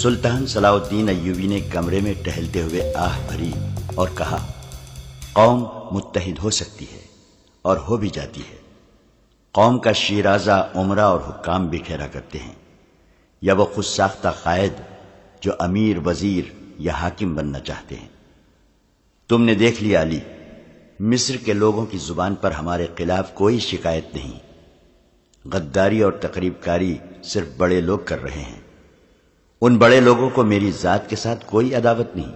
سلطان صلاح الدین ایوبی نے کمرے میں ٹہلتے ہوئے آہ بھری اور کہا، قوم متحد ہو سکتی ہے اور ہو بھی جاتی ہے۔ قوم کا شیرازہ عمرہ اور حکام بکھیرا کرتے ہیں، یا وہ خود ساختہ قائد جو امیر، وزیر یا حاکم بننا چاہتے ہیں۔ تم نے دیکھ لیا علی، مصر کے لوگوں کی زبان پر ہمارے خلاف کوئی شکایت نہیں۔ غداری اور تقریب کاری صرف بڑے لوگ کر رہے ہیں۔ ان بڑے لوگوں کو میری ذات کے ساتھ کوئی عداوت نہیں۔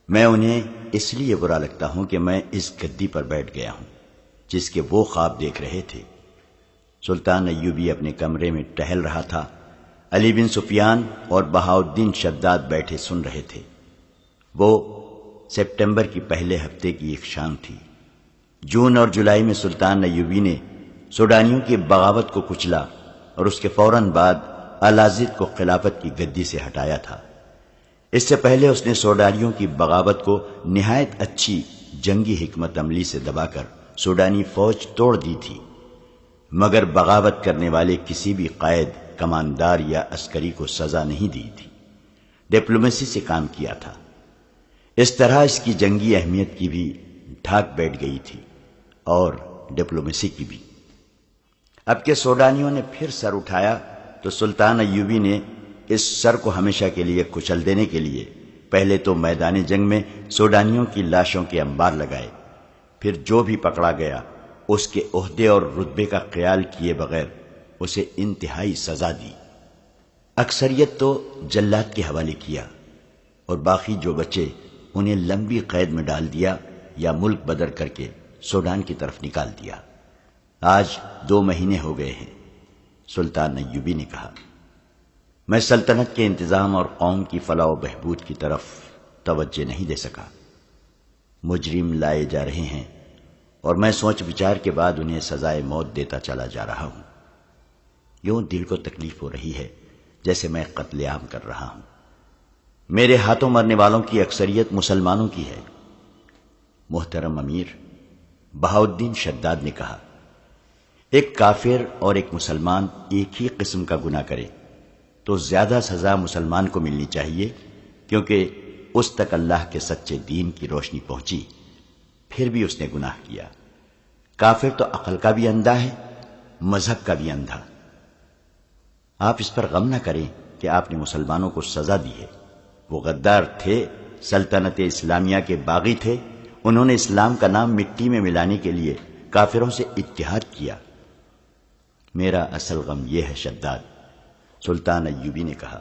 میں انہیں اس لیے برا لگتا ہوں کہ میں اس گدی پر بیٹھ گیا ہوں جس کے وہ خواب دیکھ رہے تھے۔ سلطان ایوبی اپنے کمرے میں ٹہل رہا تھا۔ علی بن سفیان اور بہاؤالدین شداد بیٹھے سن رہے تھے۔ وہ سپٹمبر کی پہلے ہفتے کی ایک شام تھی۔ جون اور جولائی میں سلطان ایوبی نے سوڈانیوں کی بغاوت کو کچلا اور اس کے فوراً بعد الازد کو خلافت کی گدی سے ہٹایا تھا۔ اس سے پہلے اس نے سوڈانیوں کی بغاوت کو نہایت اچھی جنگی حکمت عملی سے دبا کر سوڈانی فوج توڑ دی تھی، مگر بغاوت کرنے والے کسی بھی قائد، کماندار یا عسکری کو سزا نہیں دی تھی۔ ڈپلومیسی سے کام کیا تھا۔ اس طرح اس کی جنگی اہمیت کی بھی ڈھاک بیٹھ گئی تھی اور ڈپلومیسی کی بھی۔ اب کہ سوڈانیوں نے پھر سر اٹھایا تو سلطان ایوبی نے اس سر کو ہمیشہ کے لیے کچل دینے کے لیے پہلے تو میدان جنگ میں سوڈانیوں کی لاشوں کے انبار لگائے، پھر جو بھی پکڑا گیا اس کے عہدے اور رتبے کا خیال کیے بغیر اسے انتہائی سزا دی۔ اکثریت تو جلاد کے حوالے کیا اور باقی جو بچے انہیں لمبی قید میں ڈال دیا یا ملک بدر کر کے سوڈان کی طرف نکال دیا۔ آج 2 مہینے ہو گئے ہیں۔ سلطان ایوبی نے کہا، میں سلطنت کے انتظام اور قوم کی فلاح و بہبود کی طرف توجہ نہیں دے سکا۔ مجرم لائے جا رہے ہیں اور میں سوچ بچار کے بعد انہیں سزائے موت دیتا چلا جا رہا ہوں۔ یوں دل کو تکلیف ہو رہی ہے جیسے میں قتل عام کر رہا ہوں۔ میرے ہاتھوں مرنے والوں کی اکثریت مسلمانوں کی ہے۔ محترم امیر، بہاؤالدین شداد نے کہا، ایک کافر اور ایک مسلمان ایک ہی قسم کا گناہ کرے تو زیادہ سزا مسلمان کو ملنی چاہیے، کیونکہ اس تک اللہ کے سچے دین کی روشنی پہنچی، پھر بھی اس نے گناہ کیا۔ کافر تو عقل کا بھی اندھا ہے، مذہب کا بھی اندھا۔ آپ اس پر غم نہ کریں کہ آپ نے مسلمانوں کو سزا دی ہے۔ وہ غدار تھے، سلطنت اسلامیہ کے باغی تھے۔ انہوں نے اسلام کا نام مٹی میں ملانے کے لیے کافروں سے اتحاد کیا۔ میرا اصل غم یہ ہے شداد، سلطان ایوبی نے کہا،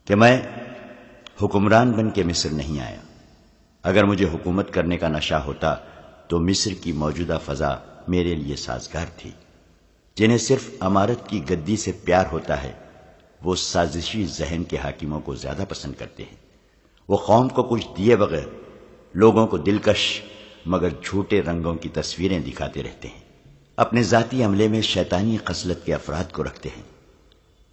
کہ میں حکمران بن کے مصر نہیں آیا۔ اگر مجھے حکومت کرنے کا نشہ ہوتا تو مصر کی موجودہ فضا میرے لیے سازگار تھی۔ جنہیں صرف امارت کی گدی سے پیار ہوتا ہے وہ سازشی ذہن کے حاکموں کو زیادہ پسند کرتے ہیں۔ وہ قوم کو کچھ دیے بغیر لوگوں کو دلکش مگر جھوٹے رنگوں کی تصویریں دکھاتے رہتے ہیں۔ اپنے ذاتی عملے میں شیطانی خصلت کے افراد کو رکھتے ہیں۔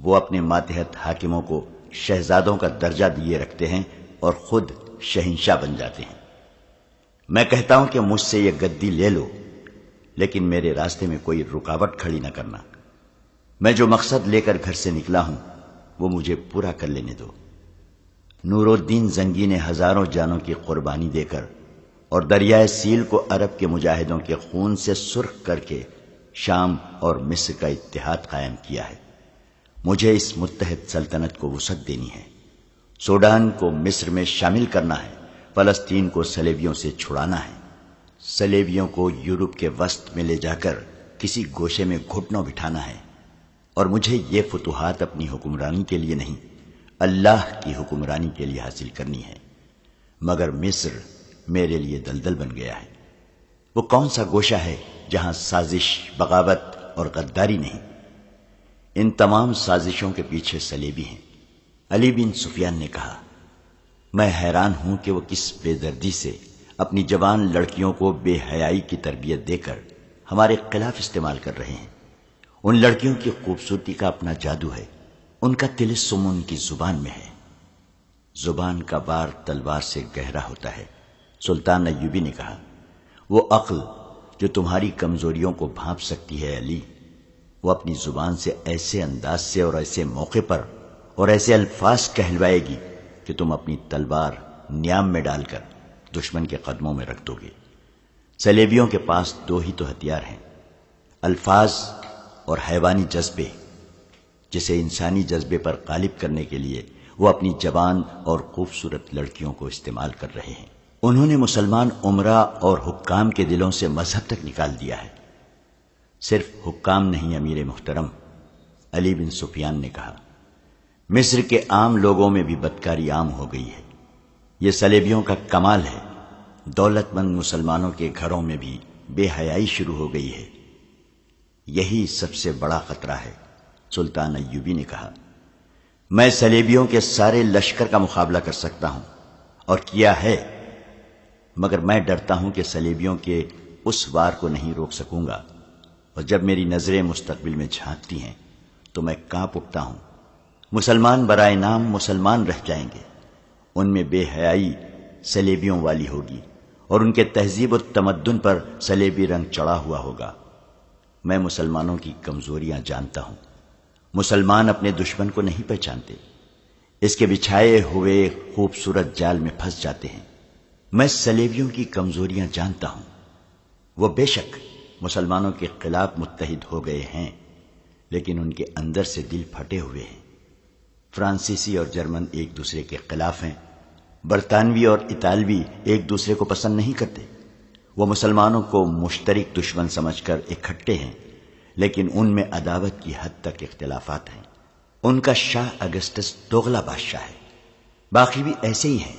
وہ اپنے ماتحت حاکموں کو شہزادوں کا درجہ دیے رکھتے ہیں اور خود شہنشاہ بن جاتے ہیں۔ میں کہتا ہوں کہ مجھ سے یہ گدی لے لو، لیکن میرے راستے میں کوئی رکاوٹ کھڑی نہ کرنا۔ میں جو مقصد لے کر گھر سے نکلا ہوں وہ مجھے پورا کر لینے دو۔ نور الدین زنگی نے ہزاروں جانوں کی قربانی دے کر اور دریائے سیل کو عرب کے مجاہدوں کے خون سے سرخ کر کے شام اور مصر کا اتحاد قائم کیا ہے۔ مجھے اس متحد سلطنت کو وسعت دینی ہے۔ سوڈان کو مصر میں شامل کرنا ہے، فلسطین کو صلیبیوں سے چھڑانا ہے، صلیبیوں کو یورپ کے وسط میں لے جا کر کسی گوشے میں گھٹنوں بٹھانا ہے، اور مجھے یہ فتوحات اپنی حکمرانی کے لیے نہیں، اللہ کی حکمرانی کے لیے حاصل کرنی ہے۔ مگر مصر میرے لیے دلدل بن گیا ہے۔ وہ کون سا گوشہ ہے جہاں سازش، بغاوت اور غداری نہیں؟ ان تمام سازشوں کے پیچھے صلیبی ہیں۔ علی بن سفیان نے کہا، میں حیران ہوں کہ وہ کس بے دردی سے اپنی جوان لڑکیوں کو بے حیائی کی تربیت دے کر ہمارے خلاف استعمال کر رہے ہیں۔ ان لڑکیوں کی خوبصورتی کا اپنا جادو ہے، ان کا تلسم ان کی زبان میں ہے۔ زبان کا بار تلوار سے گہرا ہوتا ہے۔ سلطان ایوبی نے کہا، وہ عقل جو تمہاری کمزوریوں کو بھانپ سکتی ہے علی، وہ اپنی زبان سے ایسے انداز سے اور ایسے موقع پر اور ایسے الفاظ کہلوائے گی کہ تم اپنی تلوار نیام میں ڈال کر دشمن کے قدموں میں رکھ دو گے۔ صلیبیوں کے پاس دو ہی تو ہتھیار ہیں، الفاظ اور حیوانی جذبے، جسے انسانی جذبے پر غالب کرنے کے لیے وہ اپنی جوان اور خوبصورت لڑکیوں کو استعمال کر رہے ہیں۔ انہوں نے مسلمان امراء اور حکام کے دلوں سے مذہب تک نکال دیا ہے۔ صرف حکام نہیں امیر محترم، علی بن سفیان نے کہا، مصر کے عام لوگوں میں بھی بدکاری عام ہو گئی ہے۔ یہ صلیبیوں کا کمال ہے، دولت مند مسلمانوں کے گھروں میں بھی بے حیائی شروع ہو گئی ہے۔ یہی سب سے بڑا خطرہ ہے۔ سلطان ایوبی نے کہا، میں صلیبیوں کے سارے لشکر کا مقابلہ کر سکتا ہوں اور کیا ہے، مگر میں ڈرتا ہوں کہ صلیبیوں کے اس وار کو نہیں روک سکوں گا، اور جب میری نظریں مستقبل میں جھانکتی ہیں تو میں کانپ اٹھتا ہوں۔ مسلمان برائے نام مسلمان رہ جائیں گے، ان میں بے حیائی صلیبیوں والی ہوگی اور ان کے تہذیب و تمدن پر صلیبی رنگ چڑھا ہوا ہوگا۔ میں مسلمانوں کی کمزوریاں جانتا ہوں، مسلمان اپنے دشمن کو نہیں پہچانتے، اس کے بچھائے ہوئے خوبصورت جال میں پھنس جاتے ہیں۔ میں صلیبیوں کی کمزوریاں جانتا ہوں، وہ بے شک مسلمانوں کے خلاف متحد ہو گئے ہیں، لیکن ان کے اندر سے دل پھٹے ہوئے ہیں۔ فرانسیسی اور جرمن ایک دوسرے کے خلاف ہیں، برطانوی اور اطالوی ایک دوسرے کو پسند نہیں کرتے۔ وہ مسلمانوں کو مشترک دشمن سمجھ کر اکٹھے ہیں، لیکن ان میں عداوت کی حد تک اختلافات ہیں۔ ان کا شاہ اگسٹس دوغلا بادشاہ ہے، باقی بھی ایسے ہی ہیں،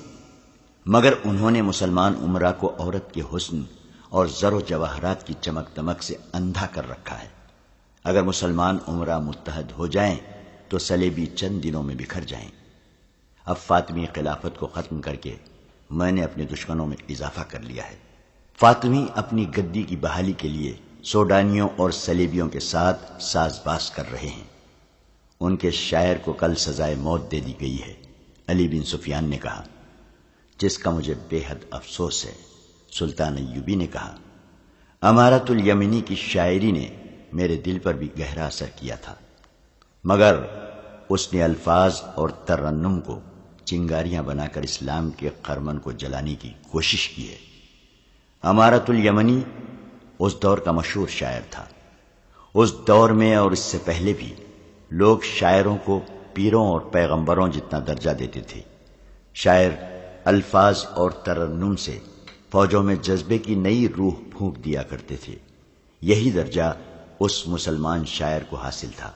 مگر انہوں نے مسلمان امراء کو عورت کے حسن اور زر و جواہرات کی چمک دمک سے اندھا کر رکھا ہے۔ اگر مسلمان امراء متحد ہو جائیں تو صلیبی چند دنوں میں بکھر جائیں۔ اب فاطمی خلافت کو ختم کر کے میں نے اپنے دشمنوں میں اضافہ کر لیا ہے۔ فاطمی اپنی گدی کی بحالی کے لیے سوڈانیوں اور صلیبیوں کے ساتھ ساز باز کر رہے ہیں۔ ان کے شاعر کو کل سزائے موت دے دی گئی ہے۔ علی بن سفیان نے کہا، جس کا مجھے بے حد افسوس ہے۔ سلطان ایوبی نے کہا، امارت الیمنی کی شاعری نے میرے دل پر بھی گہرا اثر کیا تھا، مگر اس نے الفاظ اور ترنم کو چنگاریاں بنا کر اسلام کے خرمن کو جلانے کی کوشش کی ہے۔ امارت الیمنی اس دور کا مشہور شاعر تھا۔ اس دور میں اور اس سے پہلے بھی لوگ شاعروں کو پیروں اور پیغمبروں جتنا درجہ دیتے تھے۔ شاعر الفاظ اور ترنم سے فوجوں میں جذبے کی نئی روح پھونک دیا کرتے تھے۔ یہی درجہ اس مسلمان شاعر کو حاصل تھا۔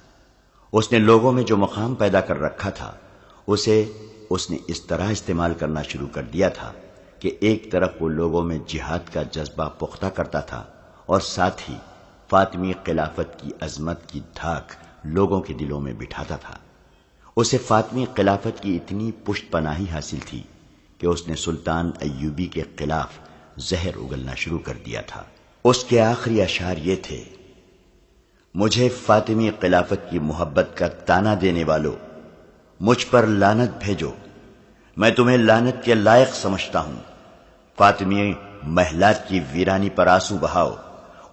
اس نے لوگوں میں جو مقام پیدا کر رکھا تھا اسے اس نے اس طرح استعمال کرنا شروع کر دیا تھا کہ ایک طرف وہ لوگوں میں جہاد کا جذبہ پختہ کرتا تھا اور ساتھ ہی فاطمی خلافت کی عظمت کی دھاک لوگوں کے دلوں میں بٹھاتا تھا۔ اسے فاطمی خلافت کی اتنی پشت پناہی حاصل تھی کہ اس نے سلطان ایوبی کے خلاف زہر اگلنا شروع کر دیا تھا۔ اس کے آخری اشعار یہ تھے، مجھے فاطمی خلافت کی محبت کا تانا دینے والوں، مجھ پر لعنت بھیجو، میں تمہیں لعنت کے لائق سمجھتا ہوں۔ فاطمی محلات کی ویرانی پر آنسو بہاؤ،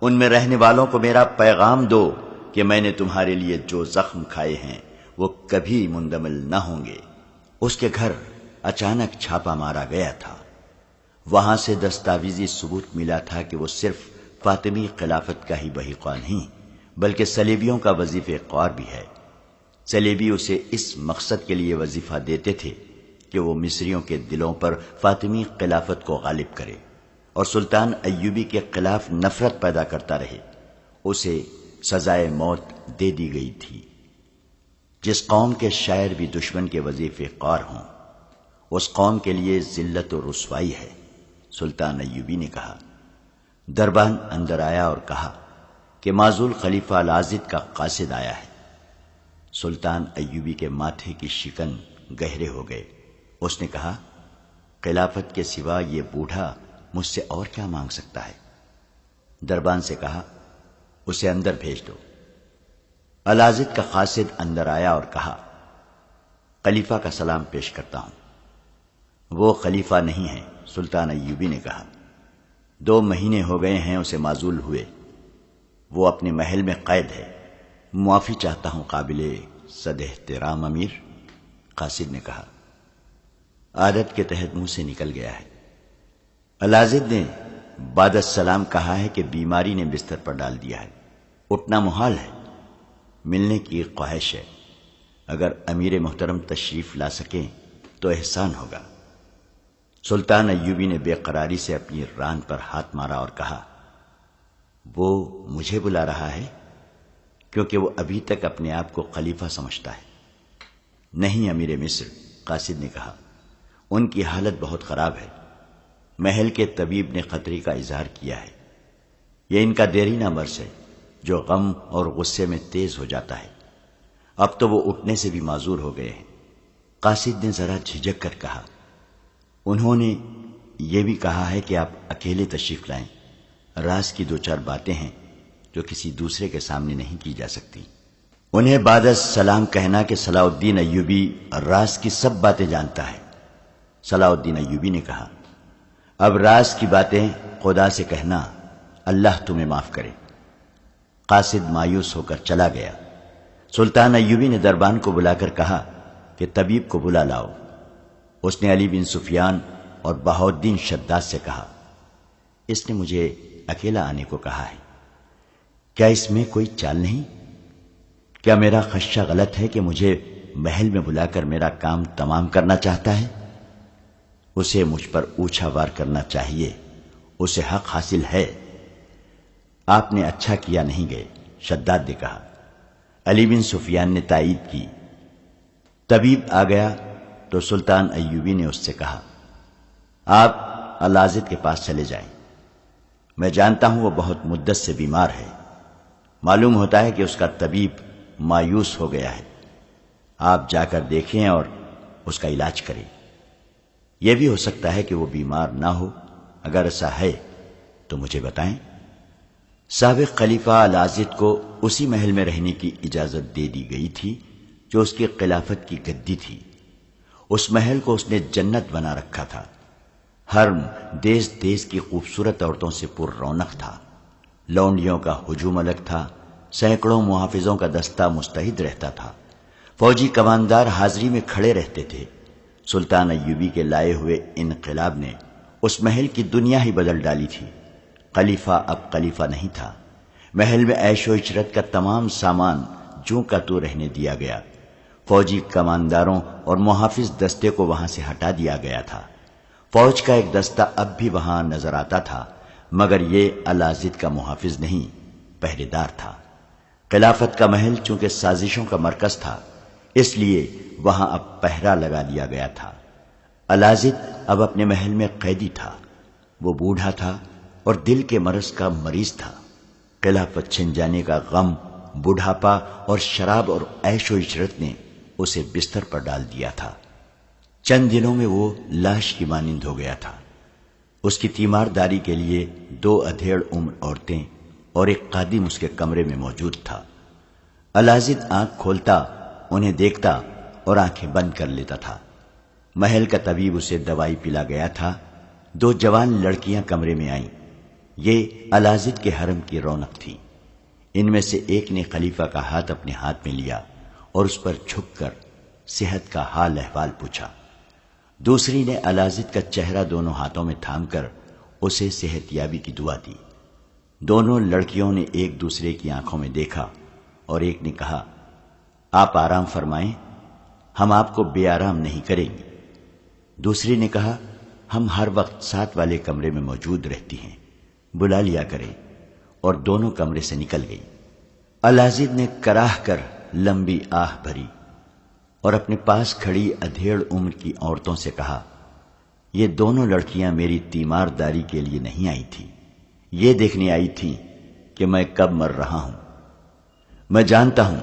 ان میں رہنے والوں کو میرا پیغام دو کہ میں نے تمہارے لیے جو زخم کھائے ہیں وہ کبھی مندمل نہ ہوں گے۔ اس کے گھر اچانک چھاپا مارا گیا تھا۔ وہاں سے دستاویزی ثبوت ملا تھا کہ وہ صرف فاطمی خلافت کا ہی بحقہ نہیں بلکہ صلیبیوں کا وظیفہ خوار بھی ہے۔ صلیبی اسے اس مقصد کے لیے وظیفہ دیتے تھے کہ وہ مصریوں کے دلوں پر فاطمی خلافت کو غالب کرے اور سلطان ایوبی کے خلاف نفرت پیدا کرتا رہے۔ اسے سزائے موت دے دی گئی تھی۔ جس قوم کے شاعر بھی دشمن کے وظیفے خوار ہوں اس قوم کے لیے ذلت و رسوائی ہے۔ سلطان ایوبی نے کہا۔ دربان اندر آیا اور کہا کہ معزول خلیفہ العاضد کا قاصد آیا ہے۔ سلطان ایوبی کے ماتھے کی شکن گہرے ہو گئے۔ اس نے کہا، خلافت کے سوا یہ بوڑھا مجھ سے اور کیا مانگ سکتا ہے؟ دربان سے کہا، اسے اندر بھیج دو۔ العاضد کا قاصد اندر آیا اور کہا، خلیفہ کا سلام پیش کرتا ہوں۔ وہ خلیفہ نہیں ہے، سلطان ایوبی نے کہا۔ 2 مہینے ہو گئے ہیں اسے معزول ہوئے، وہ اپنے محل میں قید ہے۔ معافی چاہتا ہوں قابل صد احترام امیر۔ قاصد نے کہا۔ عادت کے تحت منہ سے نکل گیا ہے۔ الازد نے بعد السلام کہا ہے کہ بیماری نے بستر پر ڈال دیا ہے، اٹھنا محال ہے، ملنے کی ایک خواہش ہے، اگر امیر محترم تشریف لا سکیں تو احسان ہوگا۔ سلطان ایوبی نے بے قراری سے اپنی ران پر ہاتھ مارا اور کہا، وہ مجھے بلا رہا ہے کیونکہ وہ ابھی تک اپنے آپ کو خلیفہ سمجھتا ہے۔ نہیں امیر مصر، قاصد نے کہا، ان کی حالت بہت خراب ہے۔ محل کے طبیب نے خطرے کا اظہار کیا ہے۔ یہ ان کا دیرینہ مرض ہے جو غم اور غصے میں تیز ہو جاتا ہے۔ اب تو وہ اٹھنے سے بھی معذور ہو گئے ہیں۔ قاصد نے ذرا جھجک کر کہا، انہوں نے یہ بھی کہا ہے کہ آپ اکیلے تشریف لائیں، راز کی 2-4 باتیں ہیں جو کسی دوسرے کے سامنے نہیں کی جا سکتی۔ انہیں بعد السلام کہنا کہ صلاح الدین ایوبی راز کی سب باتیں جانتا ہے۔ صلاح الدین ایوبی نے کہا، اب راز کی باتیں خدا سے کہنا، اللہ تمہیں معاف کرے۔ قاصد مایوس ہو کر چلا گیا۔ سلطان ایوبی نے دربان کو بلا کر کہا کہ طبیب کو بلا لاؤ۔ اس نے علی بن سفیان اور بہاؤالدین شداد سے کہا، اس نے مجھے اکیلا آنے کو کہا ہے، کیا اس میں کوئی چال نہیں؟ کیا میرا خدشہ غلط ہے کہ مجھے محل میں بلا کر میرا کام تمام کرنا چاہتا ہے؟ اسے مجھ پر اوچھا وار کرنا چاہیے، اسے حق حاصل ہے۔ آپ نے اچھا کیا نہیں گئے، شداد نے کہا۔ علی بن سفیان نے تائید کی۔ طبیب آ گیا تو سلطان ایوبی نے اس سے کہا، آپ الازد کے پاس چلے جائیں، میں جانتا ہوں وہ بہت مدت سے بیمار ہے، معلوم ہوتا ہے کہ اس کا طبیب مایوس ہو گیا ہے، آپ جا کر دیکھیں اور اس کا علاج کریں۔ یہ بھی ہو سکتا ہے کہ وہ بیمار نہ ہو، اگر ایسا ہے تو مجھے بتائیں۔ سابق خلیفہ الازد کو اسی محل میں رہنے کی اجازت دے دی گئی تھی جو اس کی خلافت کی گدی تھی۔ اس محل کو اس نے جنت بنا رکھا تھا۔ حرم دیس دیس کی خوبصورت عورتوں سے پر رونق تھا، لونڈیوں کا ہجوم الگ تھا، سینکڑوں محافظوں کا دستہ مستعد رہتا تھا، فوجی کماندار حاضری میں کھڑے رہتے تھے۔ سلطان ایوبی کے لائے ہوئے انقلاب نے اس محل کی دنیا ہی بدل ڈالی تھی۔ خلیفہ اب خلیفہ نہیں تھا۔ محل میں عیش و عشرت کا تمام سامان جوں کا تو رہنے دیا گیا۔ فوجی کمانداروں اور محافظ دستے کو وہاں سے ہٹا دیا گیا تھا۔ فوج کا ایک دستہ اب بھی وہاں نظر آتا تھا، مگر یہ الازد کا محافظ نہیں، پہرے دار تھا۔ خلافت کا محل چونکہ سازشوں کا مرکز تھا، اس لیے وہاں اب پہرا لگا دیا گیا تھا۔ الازد اب اپنے محل میں قیدی تھا۔ وہ بوڑھا تھا اور دل کے مرض کا مریض تھا۔ خلافت چھن جانے کا غم، بڑھاپا اور شراب اور عیش و عشرت نے اسے بستر پر ڈال دیا تھا۔ چند دنوں میں وہ لاش کی مانند ہو گیا تھا۔ اس کی تیمار داری کے لیے 2 ادھیڑ عمر عورتیں اور ایک خادم اس کے کمرے میں موجود تھا۔ الازد آنکھ کھولتا، انہیں دیکھتا اور آنکھیں بند کر لیتا تھا۔ محل کا طبیب اسے دوائی پلا گیا تھا۔ 2 جوان لڑکیاں کمرے میں آئیں۔ یہ الازد کے حرم کی رونق تھی۔ ان میں سے ایک نے خلیفہ کا ہاتھ اپنے ہاتھ میں لیا اور اس پر جھک کر صحت کا حال احوال پوچھا۔ دوسری نے الازد کا چہرہ دونوں ہاتھوں میں تھام کر اسے صحت یابی کی دعا دی۔ دونوں لڑکیوں نے ایک دوسرے کی آنکھوں میں دیکھا اور ایک نے کہا، آپ آرام فرمائیں، ہم آپ کو بے آرام نہیں کریں گے۔ دوسری نے کہا، ہم ہر وقت ساتھ والے کمرے میں موجود رہتی ہیں، بلا لیا کریں، اور دونوں کمرے سے نکل گئی۔ الازد نے کراہ کر لمبی آہ بھری اور اپنے پاس کھڑی ادھیڑ عمر کی عورتوں سے کہا، یہ دونوں لڑکیاں میری تیمار داری کے لیے نہیں آئی تھیں، یہ دیکھنے آئی تھیں کہ میں کب مر رہا ہوں۔ میں جانتا ہوں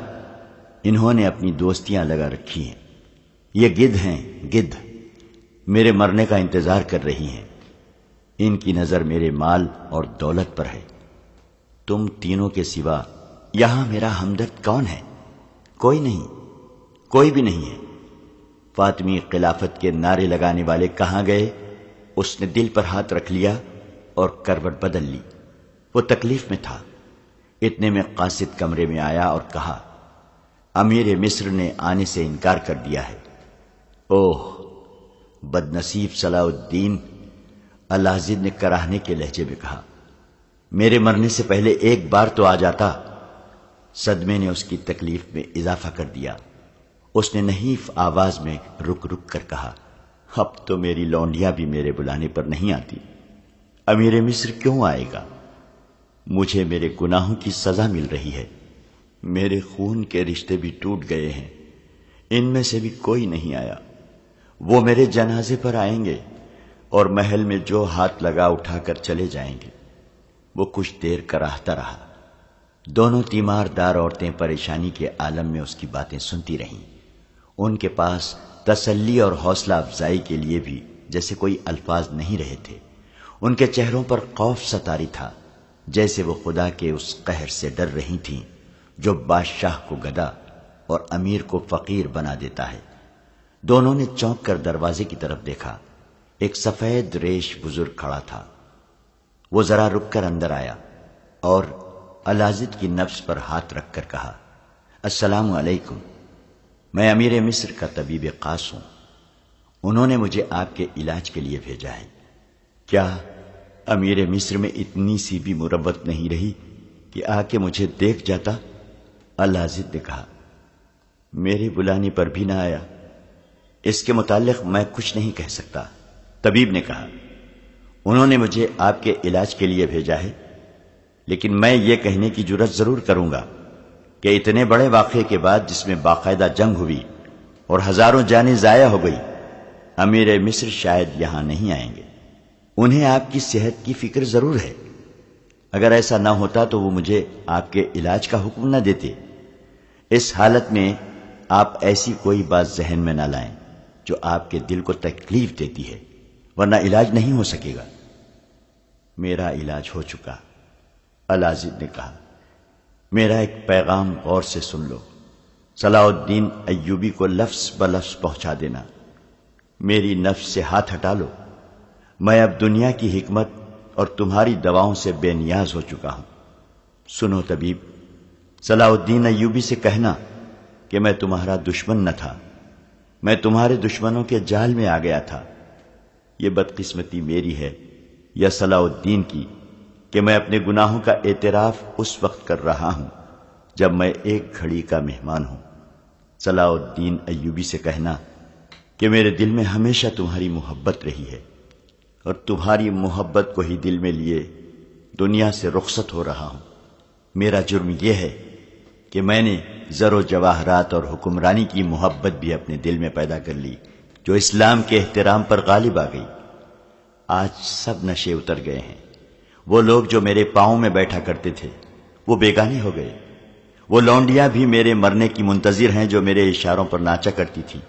انہوں نے اپنی دوستیاں لگا رکھی ہیں، یہ گدھ ہیں، گدھ میرے مرنے کا انتظار کر رہی ہیں۔ ان کی نظر میرے مال اور دولت پر ہے۔ تم تینوں کے سوا یہاں میرا ہمدرد کون ہے؟ کوئی نہیں، کوئی بھی نہیں ہے۔ فاطمی خلافت کے نعرے لگانے والے کہاں گئے؟ اس نے دل پر ہاتھ رکھ لیا اور کروٹ بدل لی۔ وہ تکلیف میں تھا۔ اتنے میں قاصد کمرے میں آیا اور کہا، امیر مصر نے آنے سے انکار کر دیا ہے۔ اوہ بدنصیب صلاح الدین، الازد نے کراہنے کے لہجے میں کہا، میرے مرنے سے پہلے ایک بار تو آ جاتا۔ صدمے نے اس کی تکلیف میں اضافہ کر دیا۔ اس نے نحیف آواز میں رک رک کر کہا، اب تو میری لونڈیاں بھی میرے بلانے پر نہیں آتی، امیر مصر کیوں آئے گا؟ مجھے میرے گناہوں کی سزا مل رہی ہے، میرے خون کے رشتے بھی ٹوٹ گئے ہیں، ان میں سے بھی کوئی نہیں آیا۔ وہ میرے جنازے پر آئیں گے اور محل میں جو ہاتھ لگا اٹھا کر چلے جائیں گے۔ وہ کچھ دیر کراہتا رہا۔ دونوں تیمار دار عورتیں پریشانی کے عالم میں اس کی باتیں سنتی رہیں۔ ان کے پاس تسلی اور حوصلہ افزائی کے لیے بھی جیسے کوئی الفاظ نہیں رہے تھے۔ ان کے چہروں پر خوف ستاری تھا، جیسے وہ خدا کے اس قہر سے ڈر رہی تھیں جو بادشاہ کو گدا اور امیر کو فقیر بنا دیتا ہے۔ دونوں نے چونک کر دروازے کی طرف دیکھا۔ ایک سفید ریش بزرگ کھڑا تھا۔ وہ ذرا رک کر اندر آیا اور الازد کی نبض پر ہاتھ رکھ کر کہا، السلام علیکم، میں امیر مصر کا طبیب خاص ہوں، انہوں نے مجھے آپ کے علاج کے لیے بھیجا ہے۔ کیا امیر مصر میں اتنی سی بھی مربت نہیں رہی کہ آ کے مجھے دیکھ جاتا؟ الازد نے کہا، میرے بلانے پر بھی نہ آیا، اس کے متعلق میں کچھ نہیں کہہ سکتا۔ طبیب نے کہا، انہوں نے مجھے آپ کے علاج کے لیے بھیجا ہے، لیکن میں یہ کہنے کی جرات ضرور کروں گا کہ اتنے بڑے واقعے کے بعد جس میں باقاعدہ جنگ ہوئی اور ہزاروں جانیں ضائع ہو گئی، امیر مصر شاید یہاں نہیں آئیں گے۔ انہیں آپ کی صحت کی فکر ضرور ہے، اگر ایسا نہ ہوتا تو وہ مجھے آپ کے علاج کا حکم نہ دیتے۔ اس حالت میں آپ ایسی کوئی بات ذہن میں نہ لائیں جو آپ کے دل کو تکلیف دیتی ہے، ورنہ علاج نہیں ہو سکے گا۔ میرا علاج ہو چکا، الازد نے کہا۔ میرا ایک پیغام غور سے سن لو، صلاح الدین ایوبی کو لفظ بلفظ پہنچا دینا۔ میری نفس سے ہاتھ ہٹا لو، میں اب دنیا کی حکمت اور تمہاری دواؤں سے بے نیاز ہو چکا ہوں۔ سنو طبیب، صلاح الدین ایوبی سے کہنا کہ میں تمہارا دشمن نہ تھا، میں تمہارے دشمنوں کے جال میں آ گیا تھا۔ یہ بدقسمتی میری ہے یا صلاح الدین کی کہ میں اپنے گناہوں کا اعتراف اس وقت کر رہا ہوں جب میں ایک گھڑی کا مہمان ہوں۔ صلاح الدین ایوبی سے کہنا کہ میرے دل میں ہمیشہ تمہاری محبت رہی ہے اور تمہاری محبت کو ہی دل میں لیے دنیا سے رخصت ہو رہا ہوں۔ میرا جرم یہ ہے کہ میں نے زر و جواہرات اور حکمرانی کی محبت بھی اپنے دل میں پیدا کر لی جو اسلام کے احترام پر غالب آ گئی۔ آج سب نشے اتر گئے ہیں۔ وہ لوگ جو میرے پاؤں میں بیٹھا کرتے تھے وہ بیگانے ہو گئے۔ وہ لونڈیاں بھی میرے مرنے کی منتظر ہیں جو میرے اشاروں پر ناچا کرتی تھی۔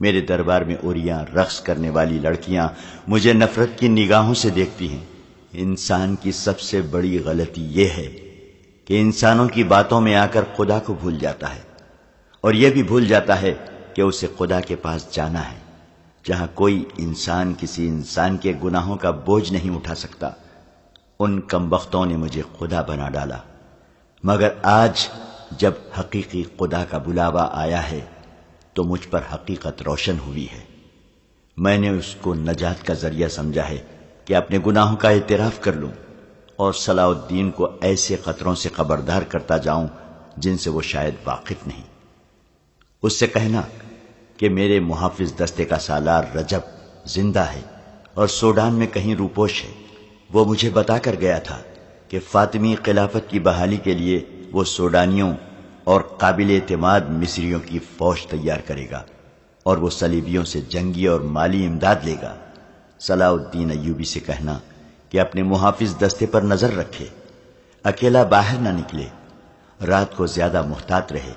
میرے دربار میں اوریاں رقص کرنے والی لڑکیاں مجھے نفرت کی نگاہوں سے دیکھتی ہیں۔ انسان کی سب سے بڑی غلطی یہ ہے کہ انسانوں کی باتوں میں آ کر خدا کو بھول جاتا ہے، اور یہ بھی بھول جاتا ہے کہ اسے خدا کے پاس جانا ہے جہاں کوئی انسان کسی انسان کے گناہوں کا بوجھ نہیں اٹھا سکتا۔ ان کمبختوں نے مجھے خدا بنا ڈالا، مگر آج جب حقیقی خدا کا بلاوا آیا ہے تو مجھ پر حقیقت روشن ہوئی ہے۔ میں نے اس کو نجات کا ذریعہ سمجھا ہے کہ اپنے گناہوں کا اعتراف کر لوں اور صلاح الدین کو ایسے خطروں سے خبردار کرتا جاؤں جن سے وہ شاید واقف نہیں۔ اس سے کہنا کہ میرے محافظ دستے کا سالار رجب زندہ ہے اور سوڈان میں کہیں روپوش ہے۔ وہ مجھے بتا کر گیا تھا کہ فاطمی خلافت کی بحالی کے لیے وہ سوڈانیوں اور قابل اعتماد مصریوں کی فوج تیار کرے گا اور وہ صلیبیوں سے جنگی اور مالی امداد لے گا۔ صلاح الدین ایوبی سے کہنا کہ اپنے محافظ دستے پر نظر رکھے، اکیلا باہر نہ نکلے، رات کو زیادہ محتاط رہے،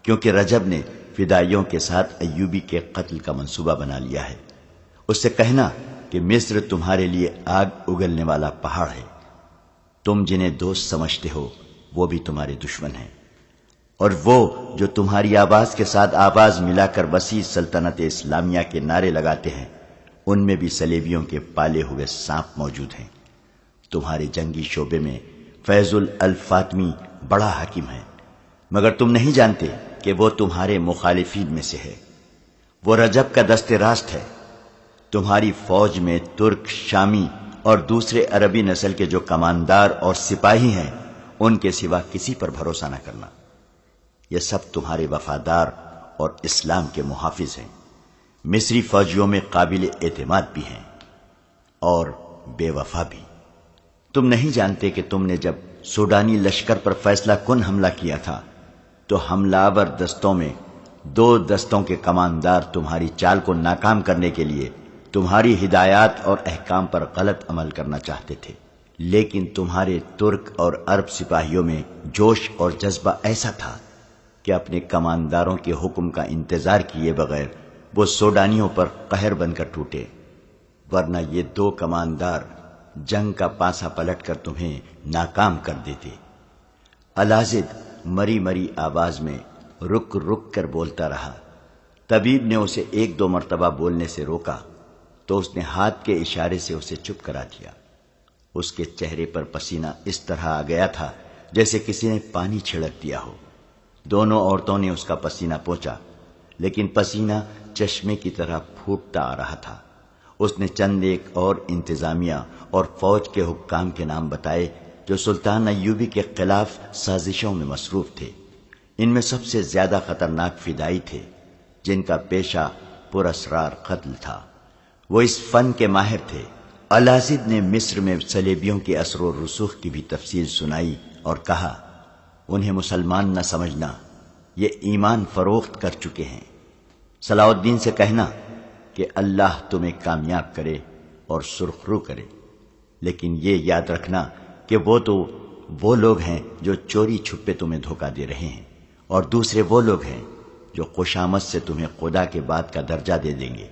کیونکہ رجب نے فدائیوں کے ساتھ ایوبی کے قتل کا منصوبہ بنا لیا ہے۔ اس سے کہنا کہ مصر تمہارے لیے آگ اگلنے والا پہاڑ ہے، تم جنہیں دوست سمجھتے ہو وہ بھی تمہارے دشمن ہیں، اور وہ جو تمہاری آواز کے ساتھ آواز ملا کر وسیع سلطنت اسلامیہ کے نعرے لگاتے ہیں ان میں بھی صلیبیوں کے پالے ہوئے سانپ موجود ہیں۔ تمہارے جنگی شعبے میں فیض الفاطمی بڑا حاکم ہے، مگر تم نہیں جانتے کہ وہ تمہارے مخالفین میں سے ہے۔ وہ رجب کا دست راست ہے۔ تمہاری فوج میں ترک، شامی اور دوسرے عربی نسل کے جو کماندار اور سپاہی ہیں ان کے سوا کسی پر بھروسہ نہ کرنا۔ یہ سب تمہارے وفادار اور اسلام کے محافظ ہیں۔ مصری فوجیوں میں قابل اعتماد بھی ہیں اور بے وفا بھی۔ تم نہیں جانتے کہ تم نے جب سوڈانی لشکر پر فیصلہ کن حملہ کیا تھا تو حملہ آور دستوں میں 2 دستوں کے کماندار تمہاری چال کو ناکام کرنے کے لیے تمہاری ہدایات اور احکام پر غلط عمل کرنا چاہتے تھے، لیکن تمہارے ترک اور عرب سپاہیوں میں جوش اور جذبہ ایسا تھا کہ اپنے کمانداروں کے حکم کا انتظار کیے بغیر وہ سوڈانیوں پر قہر بن کر ٹوٹے، ورنہ یہ 2 کماندار جنگ کا پانسا پلٹ کر تمہیں ناکام کر دیتے۔ الازد مری مری آواز میں رک رک کر بولتا رہا۔ طبیب نے اسے 1-2 مرتبہ بولنے سے روکا تو اس نے ہاتھ کے اشارے سے اسے چپ کرا دیا۔ اس کے چہرے پر پسینہ اس طرح آ گیا تھا جیسے کسی نے پانی چھڑک دیا ہو۔ دونوں عورتوں نے اس کا پسینہ پوچھا، لیکن پسینہ چشمے کی طرح پھوٹتا آ رہا تھا۔ اس نے چند ایک اور انتظامیہ اور فوج کے حکام کے نام بتائے جو سلطان ایوبی کے خلاف سازشوں میں مصروف تھے۔ ان میں سب سے زیادہ خطرناک فدائی تھے جن کا پیشہ پر اسرار قتل تھا۔ وہ اس فن کے ماہر تھے۔ الازد نے مصر میں صلیبیوں کے اثر و رسوخ کی بھی تفصیل سنائی اور کہا، انہیں مسلمان نہ سمجھنا، یہ ایمان فروخت کر چکے ہیں۔ صلاح الدین سے کہنا کہ اللہ تمہیں کامیاب کرے اور سرخ رو کرے، لیکن یہ یاد رکھنا کہ وہ تو وہ لوگ ہیں جو چوری چھپے تمہیں دھوکہ دے رہے ہیں، اور دوسرے وہ لوگ ہیں جو خوشامد سے تمہیں خدا کے بعد کا درجہ دے دیں گے۔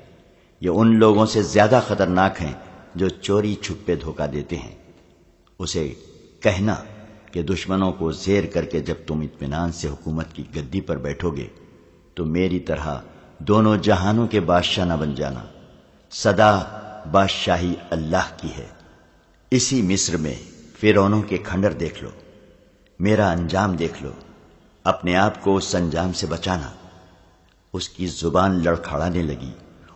یہ ان لوگوں سے زیادہ خطرناک ہیں جو چوری چھپے دھوکہ دیتے ہیں۔ اسے کہنا کہ دشمنوں کو زیر کر کے جب تم اطمینان سے حکومت کی گدی پر بیٹھو گے تو میری طرح دونوں جہانوں کے بادشاہ نہ بن جانا۔ سدا بادشاہی اللہ کی ہے۔ اسی مصر میں فرعونوں کے کھنڈر دیکھ لو، میرا انجام دیکھ لو، اپنے آپ کو اس انجام سے بچانا۔ اس کی زبان لڑکھڑانے لگی۔